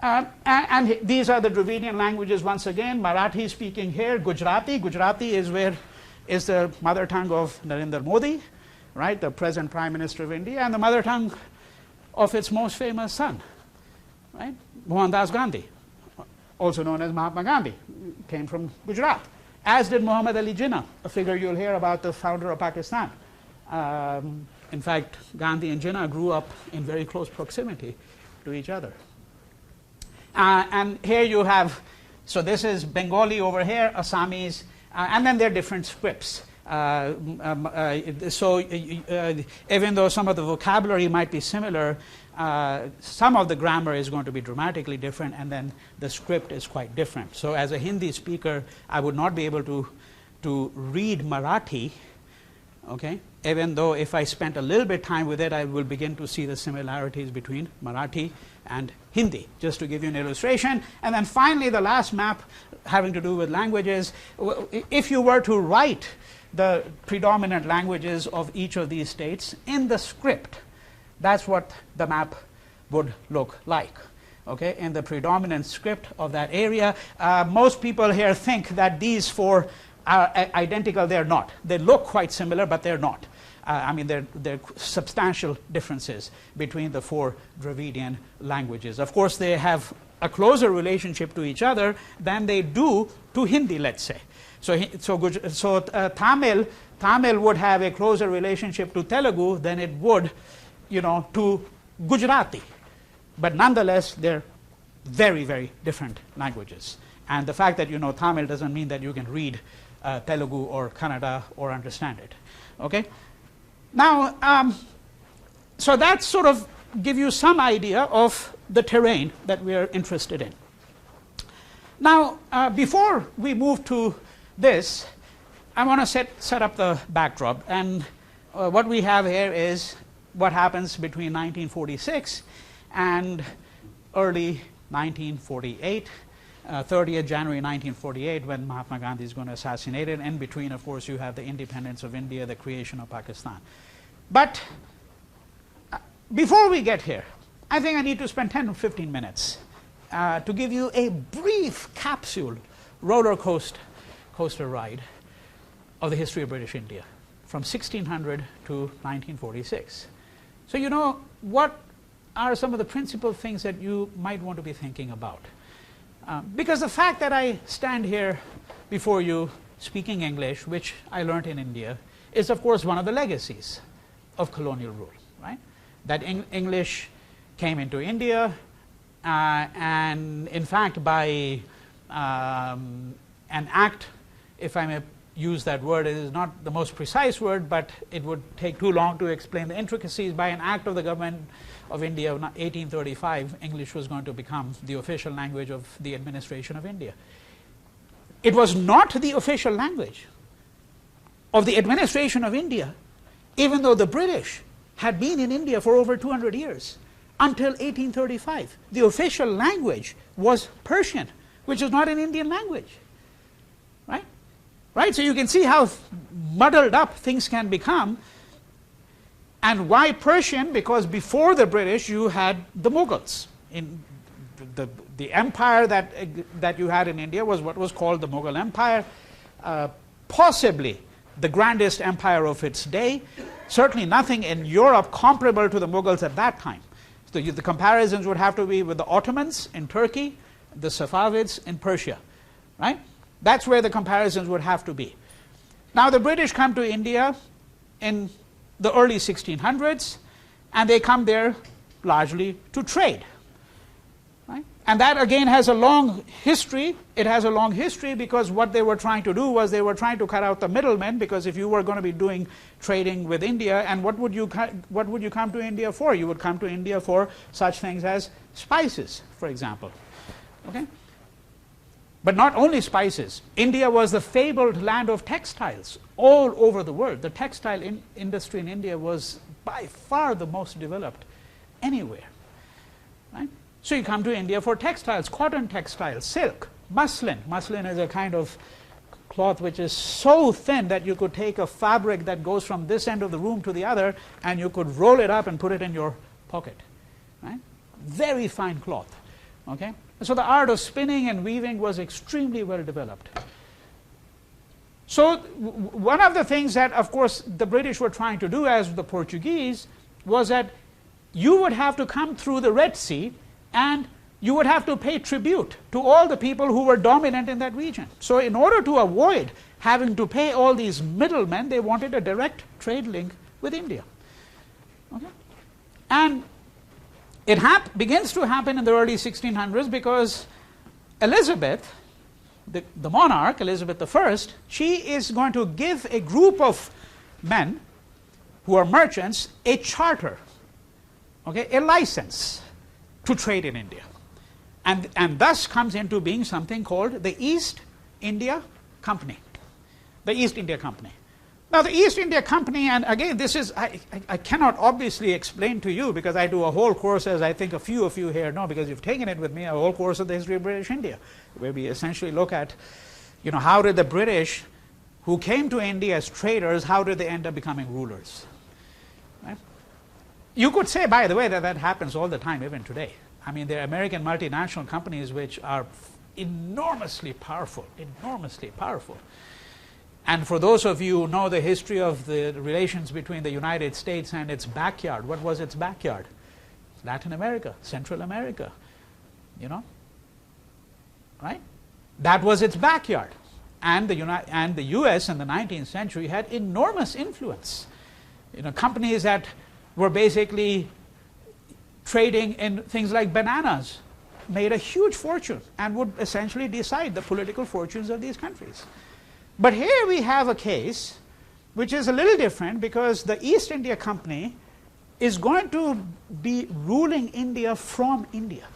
And these are the Dravidian languages once again. Marathi speaking here, Gujarati. Gujarati is the mother tongue of Narendra Modi, right, the present Prime Minister of India, and the mother tongue of its most famous son, right, Mohandas Gandhi, also known as Mahatma Gandhi, came from Gujarat, as did Muhammad Ali Jinnah, a figure you'll hear about, the founder of Pakistan. In fact, Gandhi and Jinnah grew up in very close proximity to each other. And here you have, so this is Bengali over here, Assamese, and then there are different scripts. So even though some of the vocabulary might be similar, some of the grammar is going to be dramatically different, and then the script is quite different. So as a Hindi speaker, I would not be able to read Marathi, okay, even though if I spent a little bit time with it, I will begin to see the similarities between Marathi and Hindi, just to give you an illustration. And then finally, the last map having to do with languages. If you were to write the predominant languages of each of these states in the script, that's what the map would look like, okay, in the predominant script of that area. Most people here think that these four are identical. They're not. They look quite similar, but they're not. I mean, there are substantial differences between the four Dravidian languages. Of course, they have a closer relationship to each other than they do to Hindi, let's say. So Tamil would have a closer relationship to Telugu than it would, to Gujarati. But nonetheless, they're very, very different languages. And the fact that you know Tamil doesn't mean that you can read Telugu or Kannada or understand it. Okay? Now, so that sort of give you some idea of the terrain that we are interested in. Now, before we move to this, I want to set up the backdrop. And what we have here is what happens between 1946 and early 1948. 30th January 1948, when Mahatma Gandhi is going to assassinate it. In between, of course, you have the independence of India, the creation of Pakistan. But before we get here, I think I need to spend 10 or 15 minutes to give you a brief capsule roller coaster ride of the history of British India from 1600 to 1946. So what are some of the principal things that you might want to be thinking about? Because the fact that I stand here before you speaking English, which I learned in India, is of course one of the legacies of colonial rule, right? That English came into India, and in fact by an act, if I may use that word, it is not the most precise word, but it would take too long to explain the intricacies. By an act of the government of India of 1835, English was going to become the official language of the administration of India. It was not the official language of the administration of India, even though the British had been in India for over 200 years, until 1835. The official language was Persian, which is not an Indian language, right? Right? So you can see how muddled up things can become. And why Persian? Because before the British, you had the Mughals. In the empire that you had in India was what was called the Mughal Empire, possibly the grandest empire of its day. Certainly nothing in Europe comparable to the Mughals at that time. So the comparisons would have to be with the Ottomans in Turkey, the Safavids in Persia, right? That's where the comparisons would have to be. Now the British come to India in the early 1600s, and they come there largely to trade, right? And that again has a long history. It has a long history because what they were trying to do was they were trying to cut out the middlemen, because if you were going to be doing trading with India, and what would you come to India for? You would come to India for such things as spices, for example, okay? But not only spices. India was the fabled land of textiles all over the world. The textile industry in India was by far the most developed anywhere, right? So you come to India for textiles, cotton textiles, silk, muslin. Muslin is a kind of cloth which is so thin that you could take a fabric that goes from this end of the room to the other, and you could roll it up and put it in your pocket, right? Very fine cloth. Okay? So the art of spinning and weaving was extremely well developed. So one of the things that, of course, the British were trying to do, as the Portuguese, was that you would have to come through the Red Sea and you would have to pay tribute to all the people who were dominant in that region. So in order to avoid having to pay all these middlemen, they wanted a direct trade link with India. Okay? And it begins to happen in the early 1600s because Elizabeth, the monarch, Elizabeth I, she is going to give a group of men who are merchants a charter, okay, a license to trade in India. And thus comes into being something called the East India Company. The East India Company. Now the East India Company, and again this is, I cannot obviously explain to you because I do a whole course, as I think a few of you here know because you've taken it with me, a whole course of the history of British India, where we essentially look at, you know, how did the British who came to India as traders, how did they end up becoming rulers? Right? You could say, by the way, that that happens all the time even today. I mean, there are American multinational companies which are enormously powerful, enormously powerful. And for those of you who know the history of the relations between the United States and its backyard, what was its backyard? Latin America, Central America, you know, right? That was its backyard. And the US in the 19th century had enormous influence. You know, companies that were basically trading in things like bananas made a huge fortune and would essentially decide the political fortunes of these countries. But here we have a case which is a little different because the East India Company is going to be ruling India from India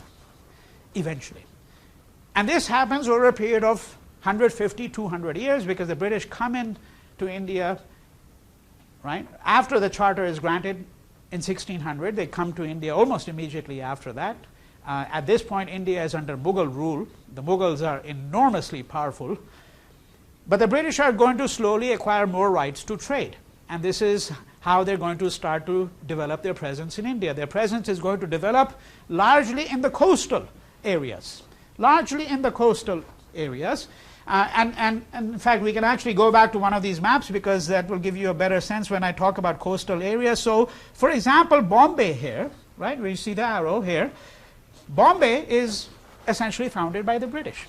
eventually. And this happens over a period of 150, 200 years because the British come in to India, right, after the charter is granted in 1600. They come to India almost immediately after that. At this point, India is under Mughal rule. The Mughals are enormously powerful. But the British are going to slowly acquire more rights to trade. And this is how they're going to start to develop their presence in India. Their presence is going to develop largely in the coastal areas. Largely in the coastal areas. And in fact, we can actually go back to one of these maps because that will give you a better sense when I talk about coastal areas. So, for example, Bombay here, right, where you see the arrow here, Bombay is essentially founded by the British.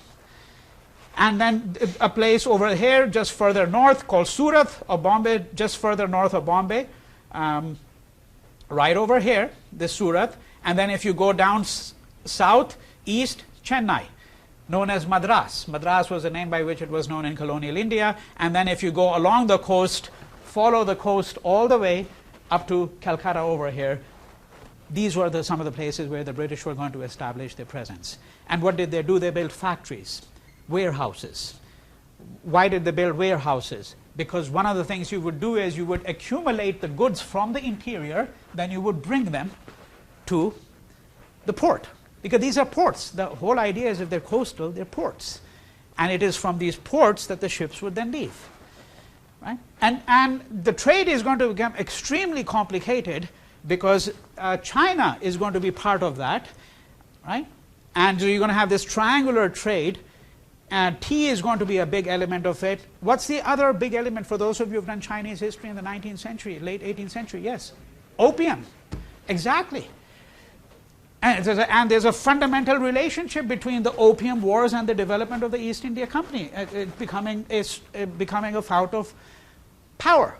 And then a place over here just further north called Surat, or Bombay just further north of Bombay, right over here, this Surat. And then if you go down south, east, Chennai, known as Madras. Madras was the name by which it was known in colonial India. And then if you go along the coast, follow the coast all the way up to Calcutta over here, these were some of the places where the British were going to establish their presence. And what did they do? They built factories, warehouses. Why did they build warehouses? Because one of the things you would do is you would accumulate the goods from the interior, then you would bring them to the port. Because these are ports. The whole idea is if they're coastal, they're ports. And it is from these ports that the ships would then leave. Right? And the trade is going to become extremely complicated because China is going to be part of that. Right? And so you're going to have this triangular trade. And tea is going to be a big element of it. What's the other big element for those of you who have done Chinese history in the 19th century, late 18th century? Yes. Opium. Exactly. And there's a fundamental relationship between the Opium Wars and the development of the East India Company, becoming a fountain of power.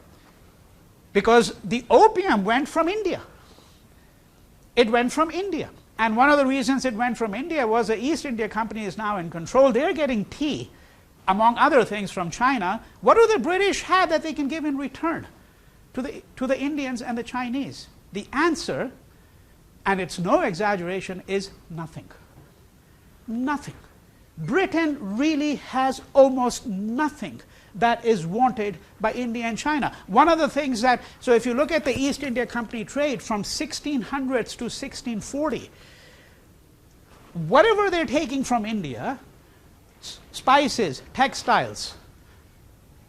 Because the opium went from India. It went from India. And one of the reasons it went from India was the East India Company is now in control. They're getting tea, among other things, from China. What do the British have that they can give in return to the Indians and the Chinese? The answer, and it's no exaggeration, is nothing. Nothing. Britain really has almost nothing that is wanted by India and China. One of the things that, so if you look at the East India Company trade from 1600s to 1640, whatever they're taking from India, spices, textiles,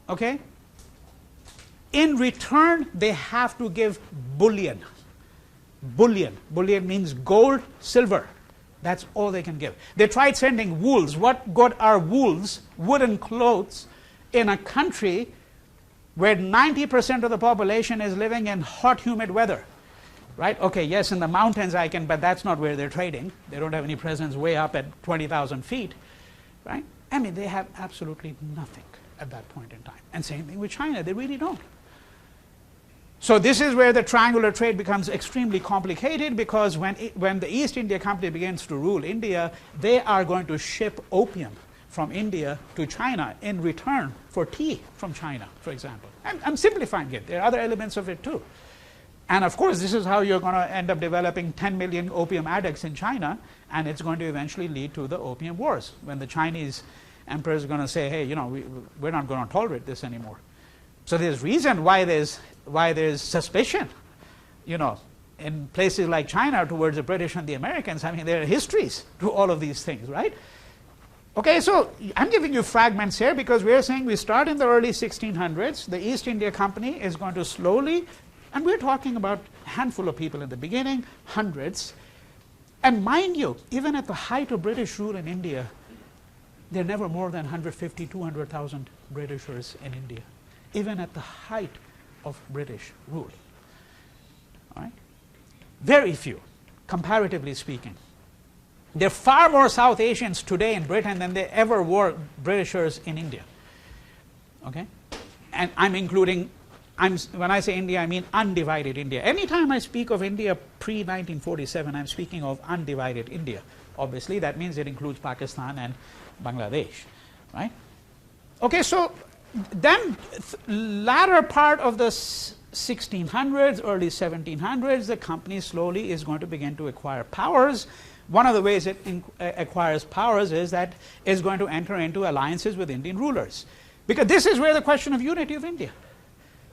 okay, in return they have to give bullion. Bullion. Bullion means gold, silver. That's all they can give. They tried sending wools. What good are wools, woolen clothes, in a country where 90% of the population is living in hot, humid weather? Right? Okay, yes, in the mountains I can, but that's not where they're trading. They don't have any presence way up at 20,000 feet. Right? I mean, they have absolutely nothing at that point in time. And same thing with China, they really don't. So this is where the triangular trade becomes extremely complicated, because when the East India Company begins to rule India, they are going to ship opium from India to China in return for tea from China, for example. I'm simplifying it. There are other elements of it too. And of course, this is how you're going to end up developing 10 million opium addicts in China, and it's going to eventually lead to the Opium Wars, when the Chinese emperor is going to say, hey, you know, we're not going to tolerate this anymore. So there's reason why there's suspicion, you know, in places like China towards the British and the Americans. I mean, there are histories to all of these things, right? Okay, so I'm giving you fragments here because we're saying we start in the early 1600s. The East India Company is going to slowly, and we're talking about a handful of people in the beginning, hundreds. And mind you, even at the height of British rule in India, there are never more than 150, 200,000 Britishers in India, even at the height of British rule. All right? Very few, comparatively speaking. There are far more South Asians today in Britain than there ever were Britishers in India. Okay? And I'm including, when I say India, I mean undivided India. Anytime I speak of India pre-1947, I'm speaking of undivided India. Obviously, that means it includes Pakistan and Bangladesh. Right? Okay, so then latter part of the 1600s, early 1700s, the company slowly is going to begin to acquire powers. One of the ways it acquires powers is that it's going to enter into alliances with Indian rulers, because this is where the question of unity of India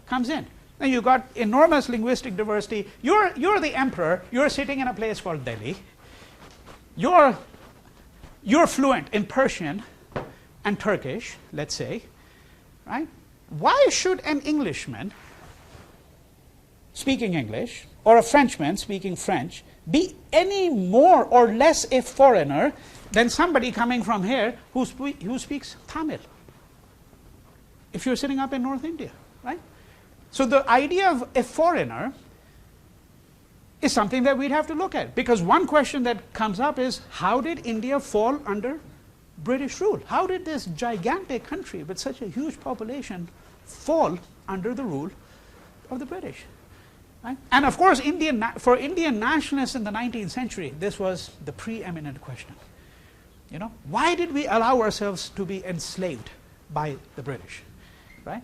comes in. Now you've got enormous linguistic diversity. You're the emperor. You're sitting in a place called Delhi. You're fluent in Persian and Turkish, let's say. Right? Why should an Englishman speaking English or a Frenchman speaking French be any more or less a foreigner than somebody coming from here who speaks Tamil, if you're sitting up in North India? Right? So the idea of a foreigner is something that we'd have to look at, because one question that comes up is, how did India fall under British rule? How did this gigantic country with such a huge population fall under the rule of the British? Right? And of course, for Indian nationalists in the 19th century, this was the preeminent question. You know, why did we allow ourselves to be enslaved by the British? Right?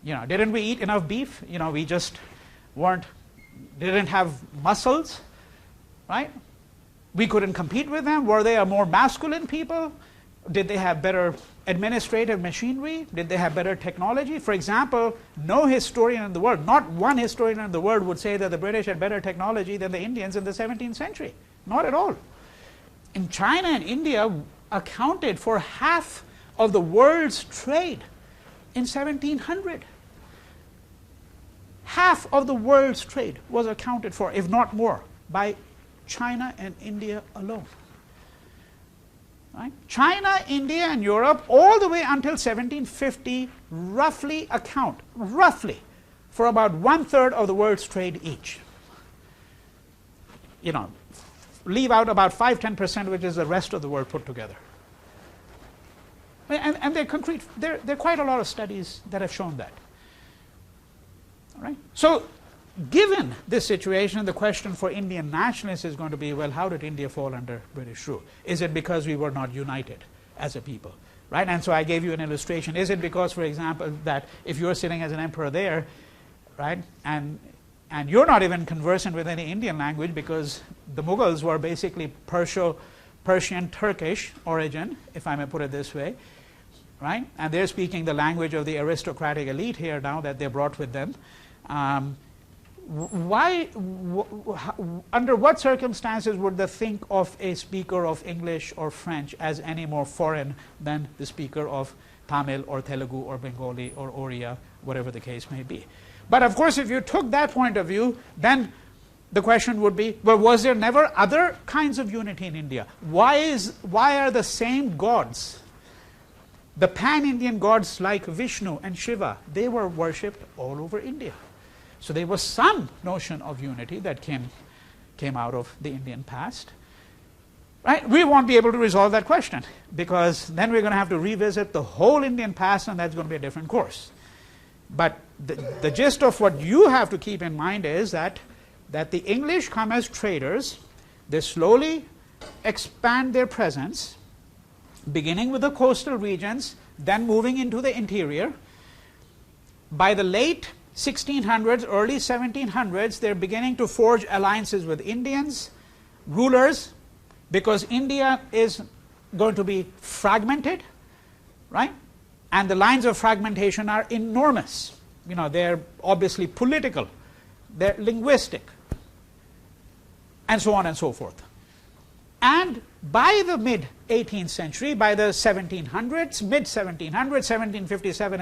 You know, didn't we eat enough beef? You know, we just didn't have muscles, right? We couldn't compete with them. Were they a more masculine people? Did they have better administrative machinery? Did they have better technology? For example, no historian in the world, not one historian in the world, would say that the British had better technology than the Indians in the 17th century. Not at all. In China and India accounted for half of the world's trade in 1700. Half of the world's trade was accounted for, if not more, by China and India alone. Right? China, India, and Europe, all the way until 1750, roughly account, for about 1/3 of the world's trade each. You know, leave out about 5–10%, which is the rest of the world put together. And they're concrete. There are quite a lot of studies that have shown that. All right? So, given this situation, the question for Indian nationalists is going to be, well, how did India fall under British rule? Is it because we were not united as a people? Right? And so I gave you an illustration. Is it because, for example, that if you're sitting as an emperor there, right, and you're not even conversant with any Indian language, because the Mughals were basically Persian, Turkish origin, if I may put it this way, right? And they're speaking the language of the aristocratic elite here now that they brought with them. Under what circumstances would they think of a speaker of English or French as any more foreign than the speaker of Tamil or Telugu or Bengali or Oriya, whatever the case may be? But of course, if you took that point of view, then the question would be, well, was there never other kinds of unity in India? Why are the same gods, the pan-Indian gods like Vishnu and Shiva, they were worshipped all over India? So there was some notion of unity that came out of the Indian past. Right? We won't be able to resolve that question, because then we're going to have to revisit the whole Indian past, and that's going to be a different course. But the gist of what you have to keep in mind is that the English come as traders. They slowly expand their presence, beginning with the coastal regions, then moving into the interior. By the late 1600s, early 1700s, they're beginning to forge alliances with Indians, rulers, because India is going to be fragmented, right? And the lines of fragmentation are enormous. You know, they're obviously political, they're linguistic, and so on and so forth. And by the mid-18th century, by the 1700s, mid-1700s, 1757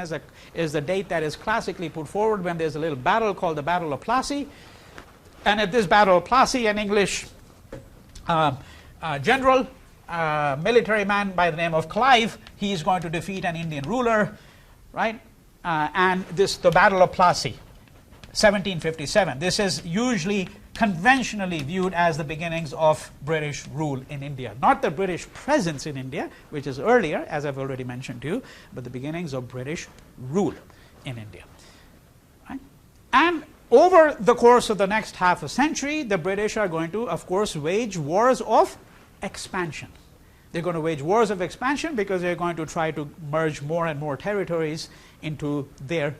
is the date that is classically put forward, when there's a little battle called the Battle of Plassey. And at this Battle of Plassey, an English general, military man by the name of Clive, he is going to defeat an Indian ruler, right? And the Battle of Plassey, 1757. This is usually conventionally viewed as the beginnings of British rule in India. Not the British presence in India, which is earlier, as I've already mentioned to you, but the beginnings of British rule in India. Right? And over the course of the next half a century, the British are going to, of course, wage wars of expansion. They're going to wage wars of expansion because they're going to try to merge more and more territories into their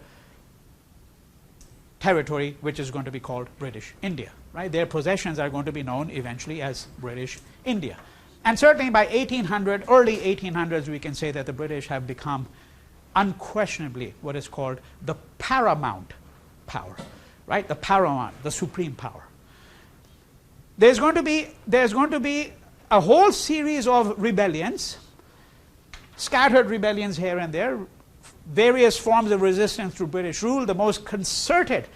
territory, which is going to be called British India. Right? Their possessions are going to be known eventually as British India. And certainly by 1800, early 1800s, we can say that the British have become unquestionably what is called the paramount power. Right? The paramount, the supreme power. There's going to be a whole series of rebellions, scattered rebellions here and there, various forms of resistance to British rule. The most concerted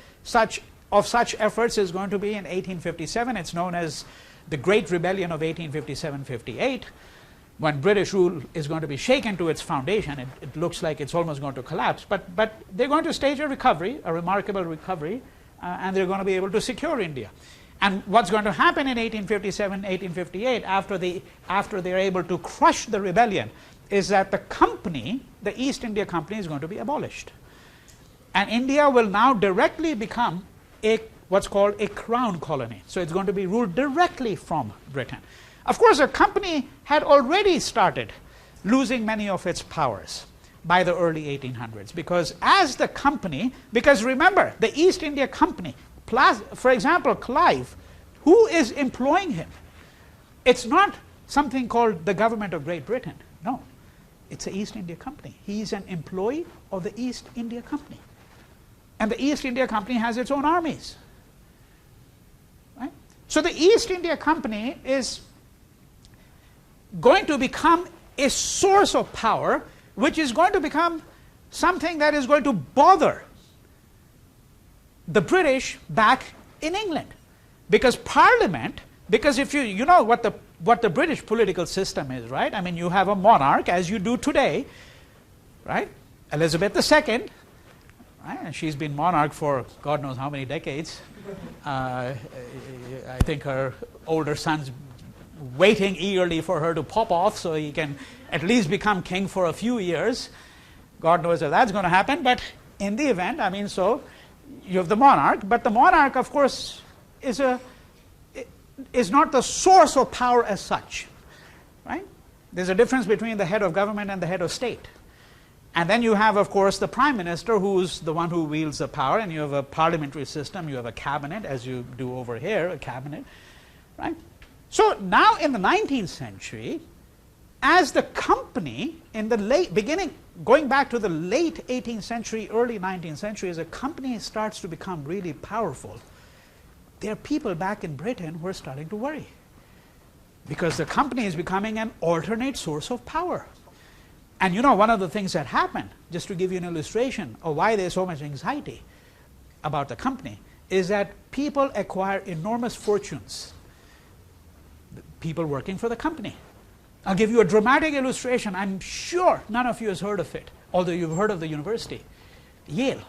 of such efforts is going to be in 1857. It's known as the Great Rebellion of 1857-58, when British rule is going to be shaken to its foundation. It looks like it's almost going to collapse. But they're going to stage a recovery, a remarkable recovery, and they're going to be able to secure India. And what's going to happen in 1857, 1858, after they're able to crush the rebellion, is that the company, the East India Company, is going to be abolished. And India will now directly become what's called a crown colony. So it's going to be ruled directly from Britain. Of course, the company had already started losing many of its powers by the early 1800s, because remember, the East India Company, for example, Clive, who is employing him? It's not something called the government of Great Britain. No, it's the East India Company. He's an employee of the East India Company. And the East India Company has its own armies. Right? So the East India Company is going to become a source of power, which is going to become something that is going to bother the British back in England. Because Parliament, because if you know what the British political system is, right? I mean, you have a monarch, as you do today, right? Elizabeth II, right? And she's been monarch for God knows how many decades. I think her older son's waiting eagerly for her to pop off so he can at least become king for a few years. God knows if that's going to happen, but in the event, I mean, so you have the monarch, but the monarch, of course, is not the source of power as such, right? There's a difference between the head of government and the head of state. And then you have, of course, the prime minister, who's the one who wields the power, and you have a parliamentary system, you have a cabinet, as you do over here, a cabinet, right? So now in the 19th century, as the company in the going back to the late 18th century, early 19th century, as a company starts to become really powerful, there are people back in Britain who are starting to worry, because the company is becoming an alternate source of power. And you know, one of the things that happened, just to give you an illustration of why there's so much anxiety about the company, is that people acquire enormous fortunes, people working for the company. I'll give you a dramatic illustration. I'm sure none of you has heard of it, although you've heard of the university. Yale,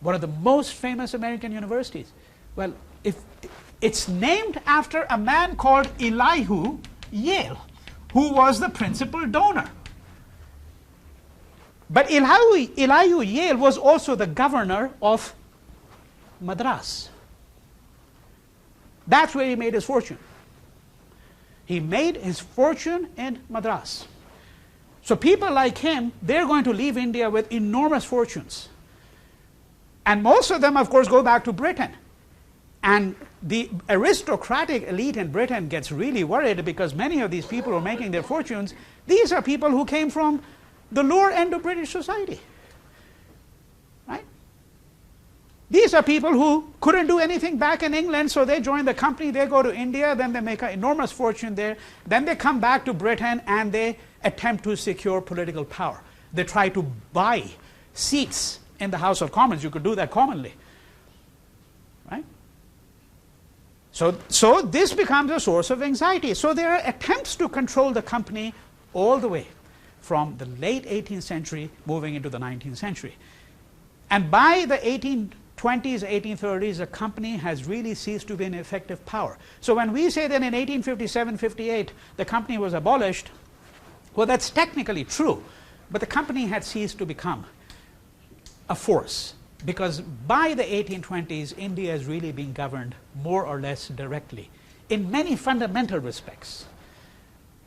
one of the most famous American universities. Well, it's named after a man called Elihu Yale, who was the principal donor. But Elihu Yale was also the governor of Madras. That's where he made his fortune. He made his fortune in Madras. So people like him, they're going to leave India with enormous fortunes. And most of them, of course, go back to Britain. And the aristocratic elite in Britain gets really worried because many of these people who are making their fortunes, these are people who came from the lower end of British society. Right? These are people who couldn't do anything back in England, so they join the company, they go to India, then they make an enormous fortune there, then they come back to Britain and they attempt to secure political power. They try to buy seats in the House of Commons. You could do that commonly. Right? So this becomes a source of anxiety. So there are attempts to control the company all the way from the late 18th century moving into the 19th century. And by the 1820s, 1830s, the company has really ceased to be an effective power. So when we say that in 1857-58 the company was abolished, well, that's technically true, but the company had ceased to become a force, because by the 1820s India is really being governed more or less directly in many fundamental respects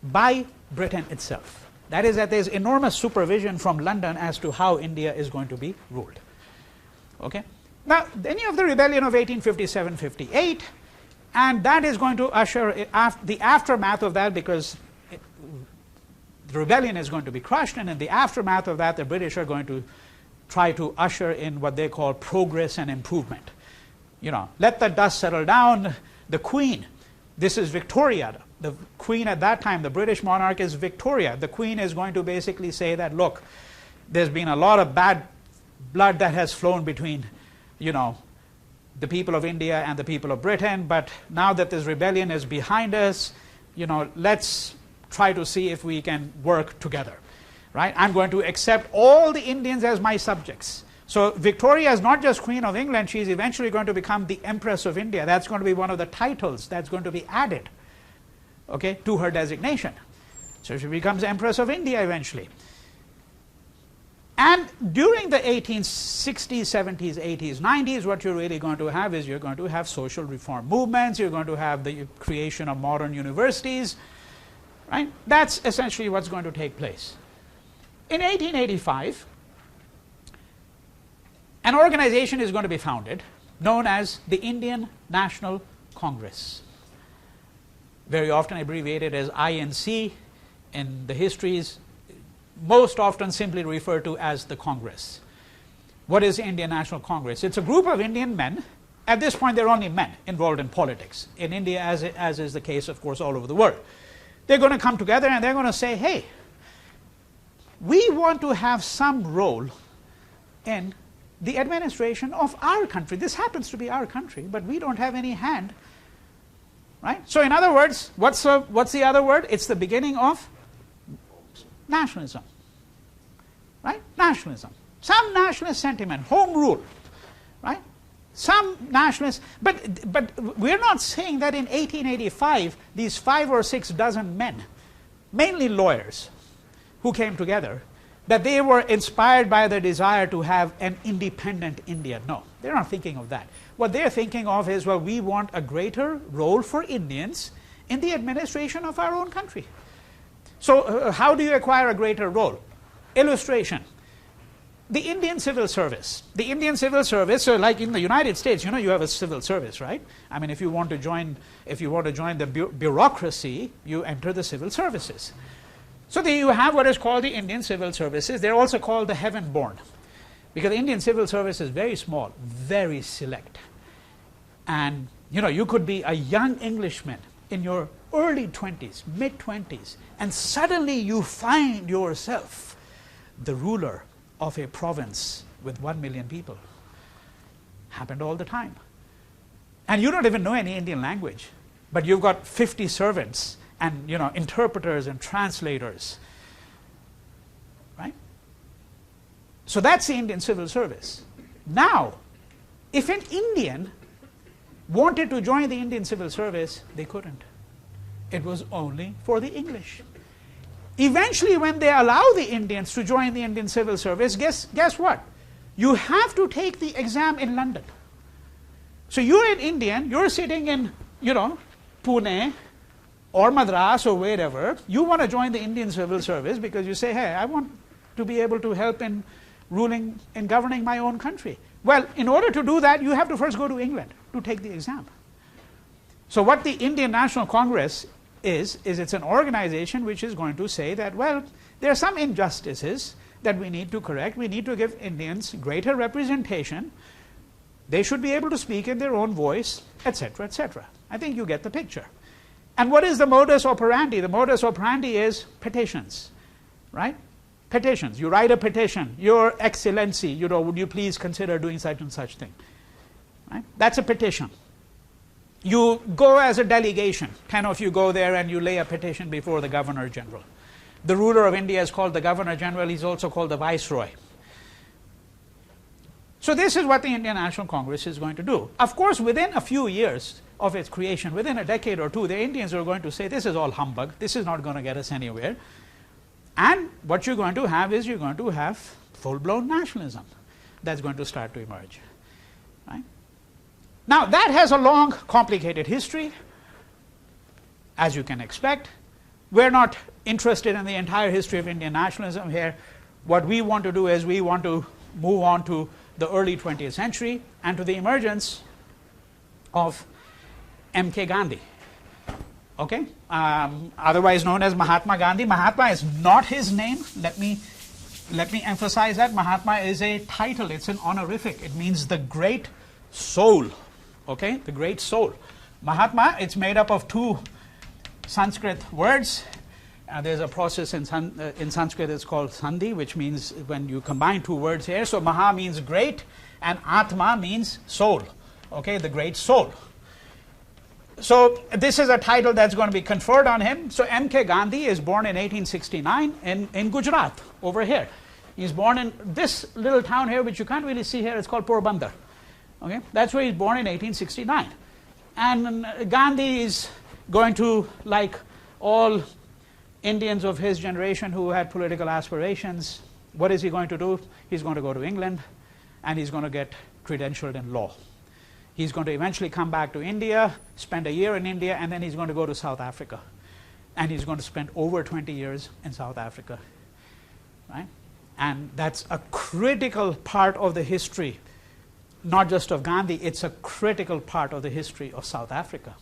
by Britain itself. That is, that there's enormous supervision from London as to how India is going to be ruled. Okay? Now, then you have the rebellion of 1857-58, and that is going to usher the aftermath of that, because the rebellion is going to be crushed, and in the aftermath of that the British are going to try to usher in what they call progress and improvement. You know, let the dust settle down. The Queen, this is Victoria. The Queen at that time, the British monarch, is Victoria. The Queen is going to basically say that, look, there's been a lot of bad blood that has flown between, you know, the people of India and the people of Britain, but now that this rebellion is behind us, you know, let's try to see if we can work together. Right? I'm going to accept all the Indians as my subjects. So Victoria is not just Queen of England, she's eventually going to become the Empress of India. That's going to be one of the titles that's going to be added, okay, to her designation. So she becomes Empress of India eventually. And during the 1860s, 70s, 80s, 90s, what you're really going to have is you're going to have social reform movements, you're going to have the creation of modern universities. Right? That's essentially what's going to take place. In 1885, an organization is going to be founded known as the Indian National Congress, very often abbreviated as INC in the histories, most often simply referred to as the Congress. What is the Indian National Congress? It's a group of Indian men. At this point, they're only men involved in politics. In India, as is the case, of course, all over the world. They're going to come together and they're going to say, hey, we want to have some role in the administration of our country. This happens to be our country, but we don't have any hand. Right? So in other words, what's the other word? It's the beginning of nationalism. Right? Nationalism. Some nationalist sentiment, home rule. Right? Some nationalists, but we're not saying that in 1885 these 5 or 6 dozen men, mainly lawyers, who came together, that they were inspired by the desire to have an independent India. No, they're not thinking of that. What they're thinking of is, well, we want a greater role for Indians in the administration of our own country. So how do you acquire a greater role? Illustration. The Indian Civil Service. The Indian Civil Service, so like in the United States, you know, you have a civil service, right? I mean, if you want to join the bureaucracy, you enter the civil services. So there you have what is called the Indian Civil Services. They're also called the heaven-born, because the Indian Civil Service is very small, very select. And, you know, you could be a young Englishman in your early 20s, mid-20s, and suddenly you find yourself the ruler of a province with 1 million people. Happened all the time. And you don't even know any Indian language, but you've got 50 servants and interpreters and translators, right? So that's the Indian civil service. Now, if an Indian wanted to join the Indian civil service, they couldn't. It was only for the English. Eventually, when they allow the Indians to join the Indian civil service, guess what? You have to take the exam in London. So you're an Indian, you're sitting in, Pune or Madras or wherever. You want to join the Indian civil service because you say, hey, I want to be able to help in ruling and governing my own country. Well, in order to do that, you have to first go to England to take the exam. So what the Indian National Congress is it's an organization which is going to say that, well, there are some injustices that we need to correct. We need to give Indians greater representation. They should be able to speak in their own voice, etc., etc. I think you get the picture. And what is the modus operandi? The modus operandi is petitions, right? Petitions. You write a petition. Your Excellency, would you please consider doing such and such thing? Right? That's a petition. You go as a delegation. 10 of you go there and you lay a petition before the Governor General. The ruler of India is called the Governor General. He's also called the Viceroy. So this is what the Indian National Congress is going to do. Of course, within a few years of its creation, within a decade or two, the Indians are going to say, this is all humbug. This is not going to get us anywhere. And what you're going to have is you're going to have full-blown nationalism that's going to start to emerge. Right? Now, that has a long, complicated history, as you can expect. We're not interested in the entire history of Indian nationalism here. What we want to do is we want to move on to the early 20th century and to the emergence of M.K. Gandhi. Okay? Otherwise known as Mahatma Gandhi. Mahatma is not his name. Let me emphasize that. Mahatma is a title. It's an honorific. It means the great soul. Okay? The great soul. Mahatma, it's made up of two Sanskrit words. There's a process in Sanskrit that's called sandhi, which means when you combine two words here. So Maha means great and Atma means soul. Okay? The great soul. So this is a title that's going to be conferred on him. So M.K. Gandhi is born in 1869 in Gujarat, over here. He's born in this little town here, which you can't really see here. It's called Porbandar. Okay? That's where he's born in 1869. And Gandhi is going to, like all Indians of his generation who had political aspirations, what is he going to do? He's going to go to England and he's going to get credentialed in law. He's going to eventually come back to India, spend a year in India, and then he's going to go to South Africa. And he's going to spend over 20 years in South Africa. Right? And that's a critical part of the history, not just of Gandhi, it's a critical part of the history of South Africa,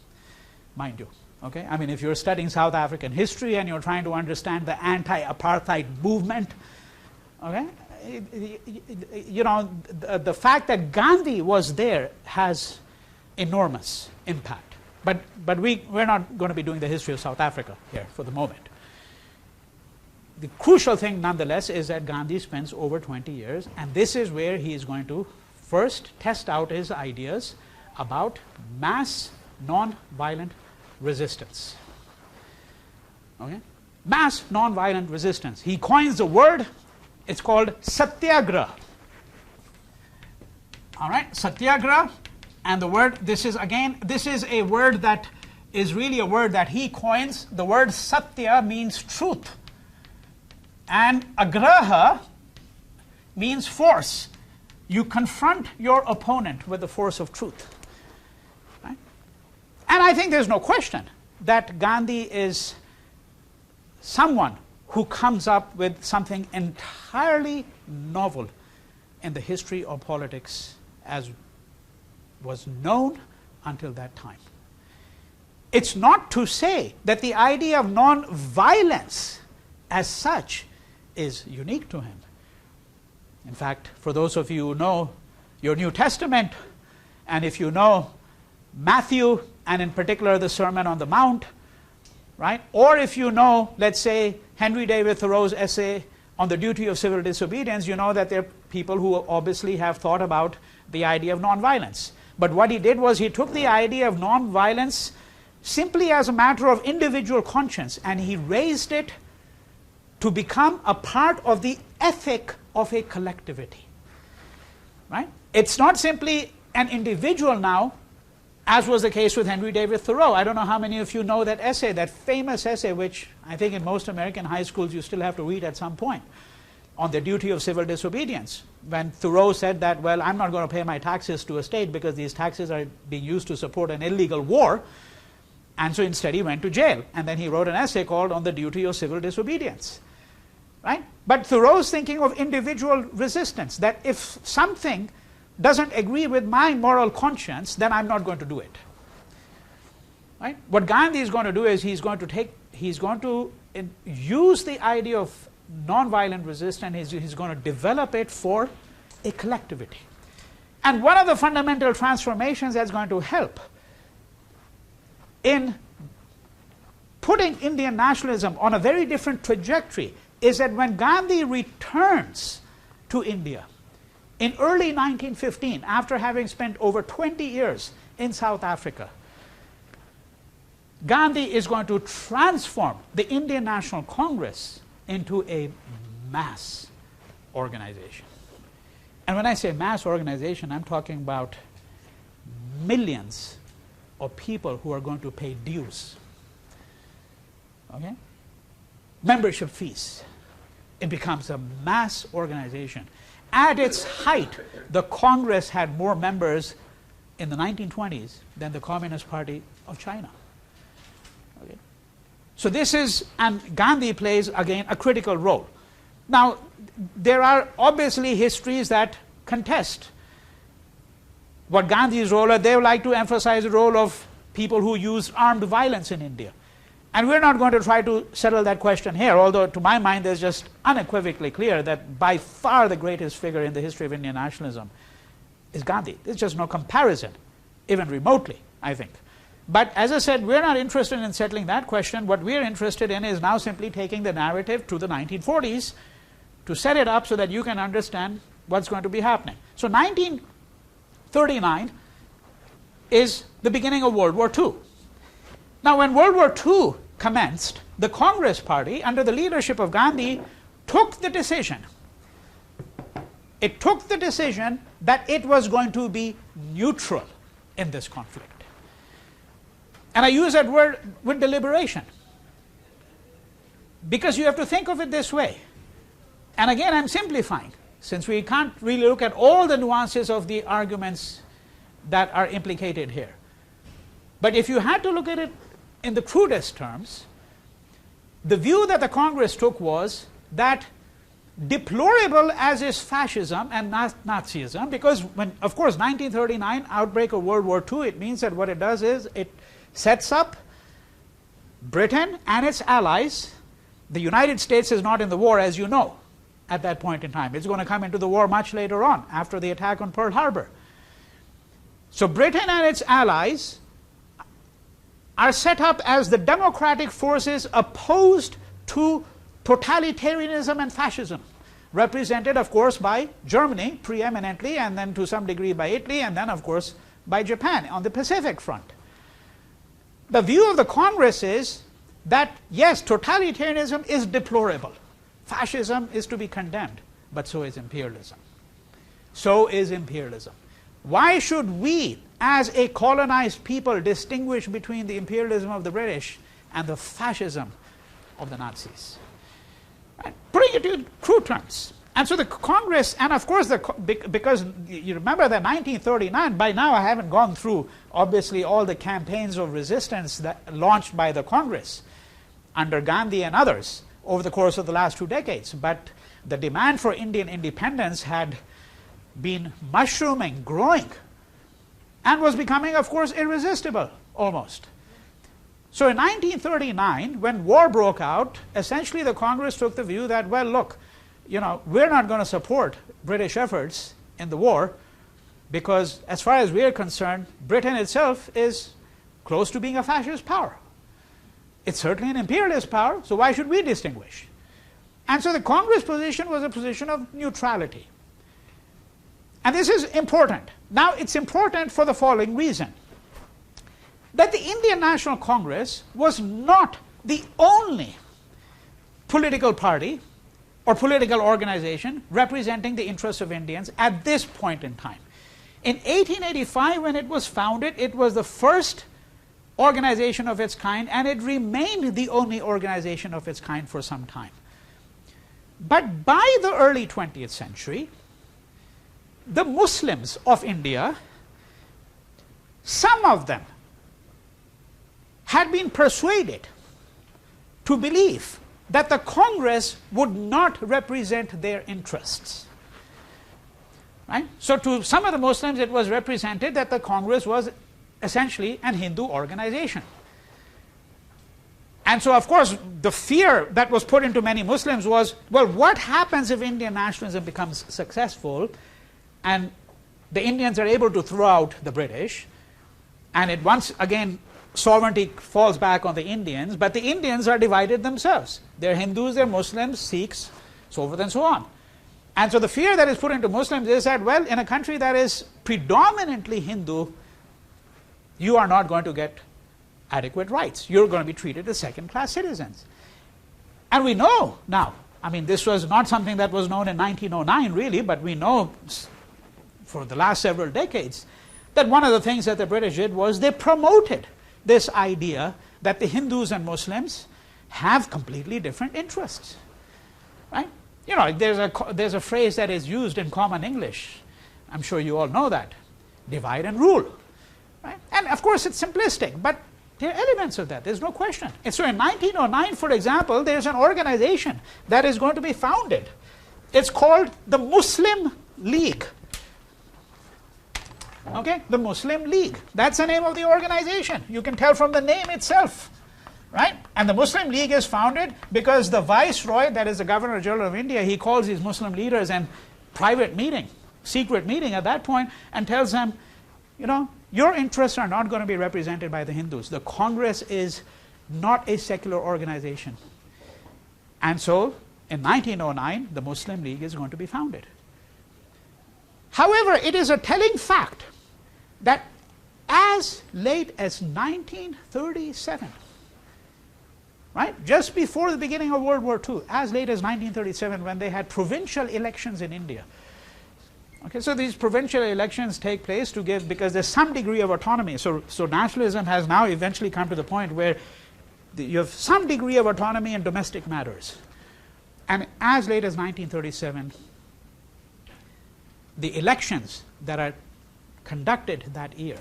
mind you. Okay? I mean, if you're studying South African history and you're trying to understand the anti-apartheid movement, okay? The fact that Gandhi was there has enormous impact. But we're not going to be doing the history of South Africa here for the moment. The crucial thing, nonetheless, is that Gandhi spends over 20 years, and this is where he is going to first test out his ideas about mass non-violent resistance. Okay? Mass non-violent resistance. He coins a word. It's called satyagraha. All right, satyagraha, and the word, this is a word that is really a word that he coins. The word satya means truth, and agraha means force. You confront your opponent with the force of truth. Right? And I think there's no question that Gandhi is someone who comes up with something entirely novel in the history of politics as was known until that time. It's not to say that the idea of non-violence as such is unique to him. In fact, for those of you who know your New Testament, and if you know Matthew, and in particular the Sermon on the Mount, right? Or if you know, let's say, Henry David Thoreau's essay on the duty of civil disobedience, you know that there are people who obviously have thought about the idea of nonviolence. But what he did was he took the idea of non-violence simply as a matter of individual conscience, and he raised it to become a part of the ethic of a collectivity. Right? It's not simply an individual now, as was the case with Henry David Thoreau. I don't know how many of you know that essay, that famous essay, which I think in most American high schools you still have to read at some point, on the duty of civil disobedience. When Thoreau said that, well, I'm not going to pay my taxes to a state because these taxes are being used to support an illegal war, and so instead he went to jail. And then he wrote an essay called On the Duty of Civil Disobedience. Right? But Thoreau's thinking of individual resistance, that if something doesn't agree with my moral conscience, then I'm not going to do it. Right? What Gandhi is going to do is he's going to use the idea of nonviolent resistance, he's going to develop it for a collectivity. And one of the fundamental transformations that's going to help in putting Indian nationalism on a very different trajectory is that when Gandhi returns to India in early 1915, after having spent over 20 years in South Africa, Gandhi is going to transform the Indian National Congress into a mass organization. And when I say mass organization, I'm talking about millions of people who are going to pay dues. Okay? Membership fees. It becomes a mass organization. At its height, the Congress had more members in the 1920s than the Communist Party of China. Okay? So this is, and Gandhi plays again a critical role. Now, there are obviously histories that contest what Gandhi's role is. They would like to emphasize the role of people who used armed violence in India. And we're not going to try to settle that question here, although to my mind there's just unequivocally clear that by far the greatest figure in the history of Indian nationalism is Gandhi. There's just no comparison, even remotely, I think. But as I said, we're not interested in settling that question. What we're interested in is now simply taking the narrative to the 1940s to set it up so that you can understand what's going to be happening. So 1939 is the beginning of World War II. Now, when World War II commenced, the Congress Party, under the leadership of Gandhi, took the decision. It took the decision that it was going to be neutral in this conflict. And I use that word with deliberation, because you have to think of it this way. And again, I'm simplifying, since we can't really look at all the nuances of the arguments that are implicated here. But if you had to look at it in the crudest terms, the view that the Congress took was that, deplorable as is fascism and Nazism, because when, of course, 1939, outbreak of World War II, it means that what it does is it sets up Britain and its allies. The United States is not in the war, as you know, at that point in time. It's going to come into the war much later on, after the attack on Pearl Harbor. So Britain and its allies are set up as the democratic forces opposed to totalitarianism and fascism, represented, of course, by Germany preeminently, and then to some degree by Italy, and then, of course, by Japan on the Pacific front. The view of the Congress is that, yes, totalitarianism is deplorable. Fascism is to be condemned, but so is imperialism. So is imperialism. Why should we, as a colonized people, distinguish between the imperialism of the British and the fascism of the Nazis? Right? Putting it in crude terms. And so the Congress, and of course, because you remember that 1939, by now I haven't gone through, obviously, all the campaigns of resistance that launched by the Congress under Gandhi and others over the course of the last 2 decades. But the demand for Indian independence had been mushrooming, growing, and was becoming, of course, irresistible almost. So in 1939, when war broke out, essentially the Congress took the view that, well, look, we're not going to support British efforts in the war, because as far as we're concerned, Britain itself is close to being a fascist power. It's certainly an imperialist power, so why should we distinguish? And so the Congress position was a position of neutrality. And this is important. Now, it's important for the following reason: that the Indian National Congress was not the only political party or political organization representing the interests of Indians at this point in time. In 1885, when it was founded, it was the first organization of its kind, and it remained the only organization of its kind for some time. But by the early 20th century, the Muslims of India, some of them had been persuaded to believe that the Congress would not represent their interests. Right? So to some of the Muslims, it was represented that the Congress was essentially an Hindu organization. And so, of course, the fear that was put into many Muslims was, well, what happens if Indian nationalism becomes successful and the Indians are able to throw out the British, and it once again sovereignty falls back on the Indians, but the Indians are divided themselves. They're Hindus, they're Muslims, Sikhs, so forth and so on. And so the fear that is put into Muslims is that, well, in a country that is predominantly Hindu, you are not going to get adequate rights. You're going to be treated as second-class citizens. And we know now, I mean, this was not something that was known in 1909 really, but we know for the last several decades that one of the things that the British did was they promoted this idea that the Hindus and Muslims have completely different interests. Right? You know, there's a phrase that is used in common English. I'm sure you all know that. Divide and rule. Right? And of course it's simplistic, but there are elements of that, there's no question. And so in 1909, for example, there's an organization that is going to be founded. It's called the Muslim League. Okay, the Muslim League. That's the name of the organization. You can tell from the name itself. Right? And the Muslim League is founded because the Viceroy, that is the Governor General of India, he calls these Muslim leaders in private meeting, secret meeting at that point, and tells them, you know, your interests are not going to be represented by the Hindus. The Congress is not a secular organization. And so, in 1909, the Muslim League is going to be founded. However, it is a telling fact that as late as 1937, right, just before the beginning of World War II, as late as 1937, when they had provincial elections in India. Okay, so these provincial elections take place to give, because there's some degree of autonomy. So nationalism has now eventually come to the point where you have some degree of autonomy in domestic matters. And as late as 1937, the elections that are conducted that year,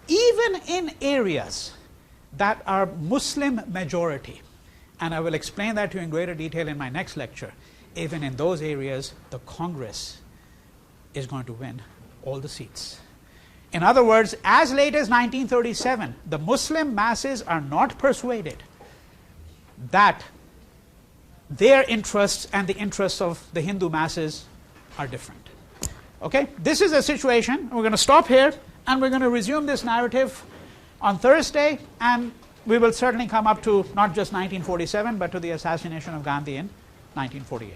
even in areas that are Muslim majority, and I will explain that to you in greater detail in my next lecture, even in those areas, the Congress is going to win all the seats. In other words, as late as 1937, the Muslim masses are not persuaded that their interests and the interests of the Hindu masses are different. Okay, this is a situation. We're going to stop here, and we're going to resume this narrative on Thursday, and we will certainly come up to not just 1947, but to the assassination of Gandhi in 1948.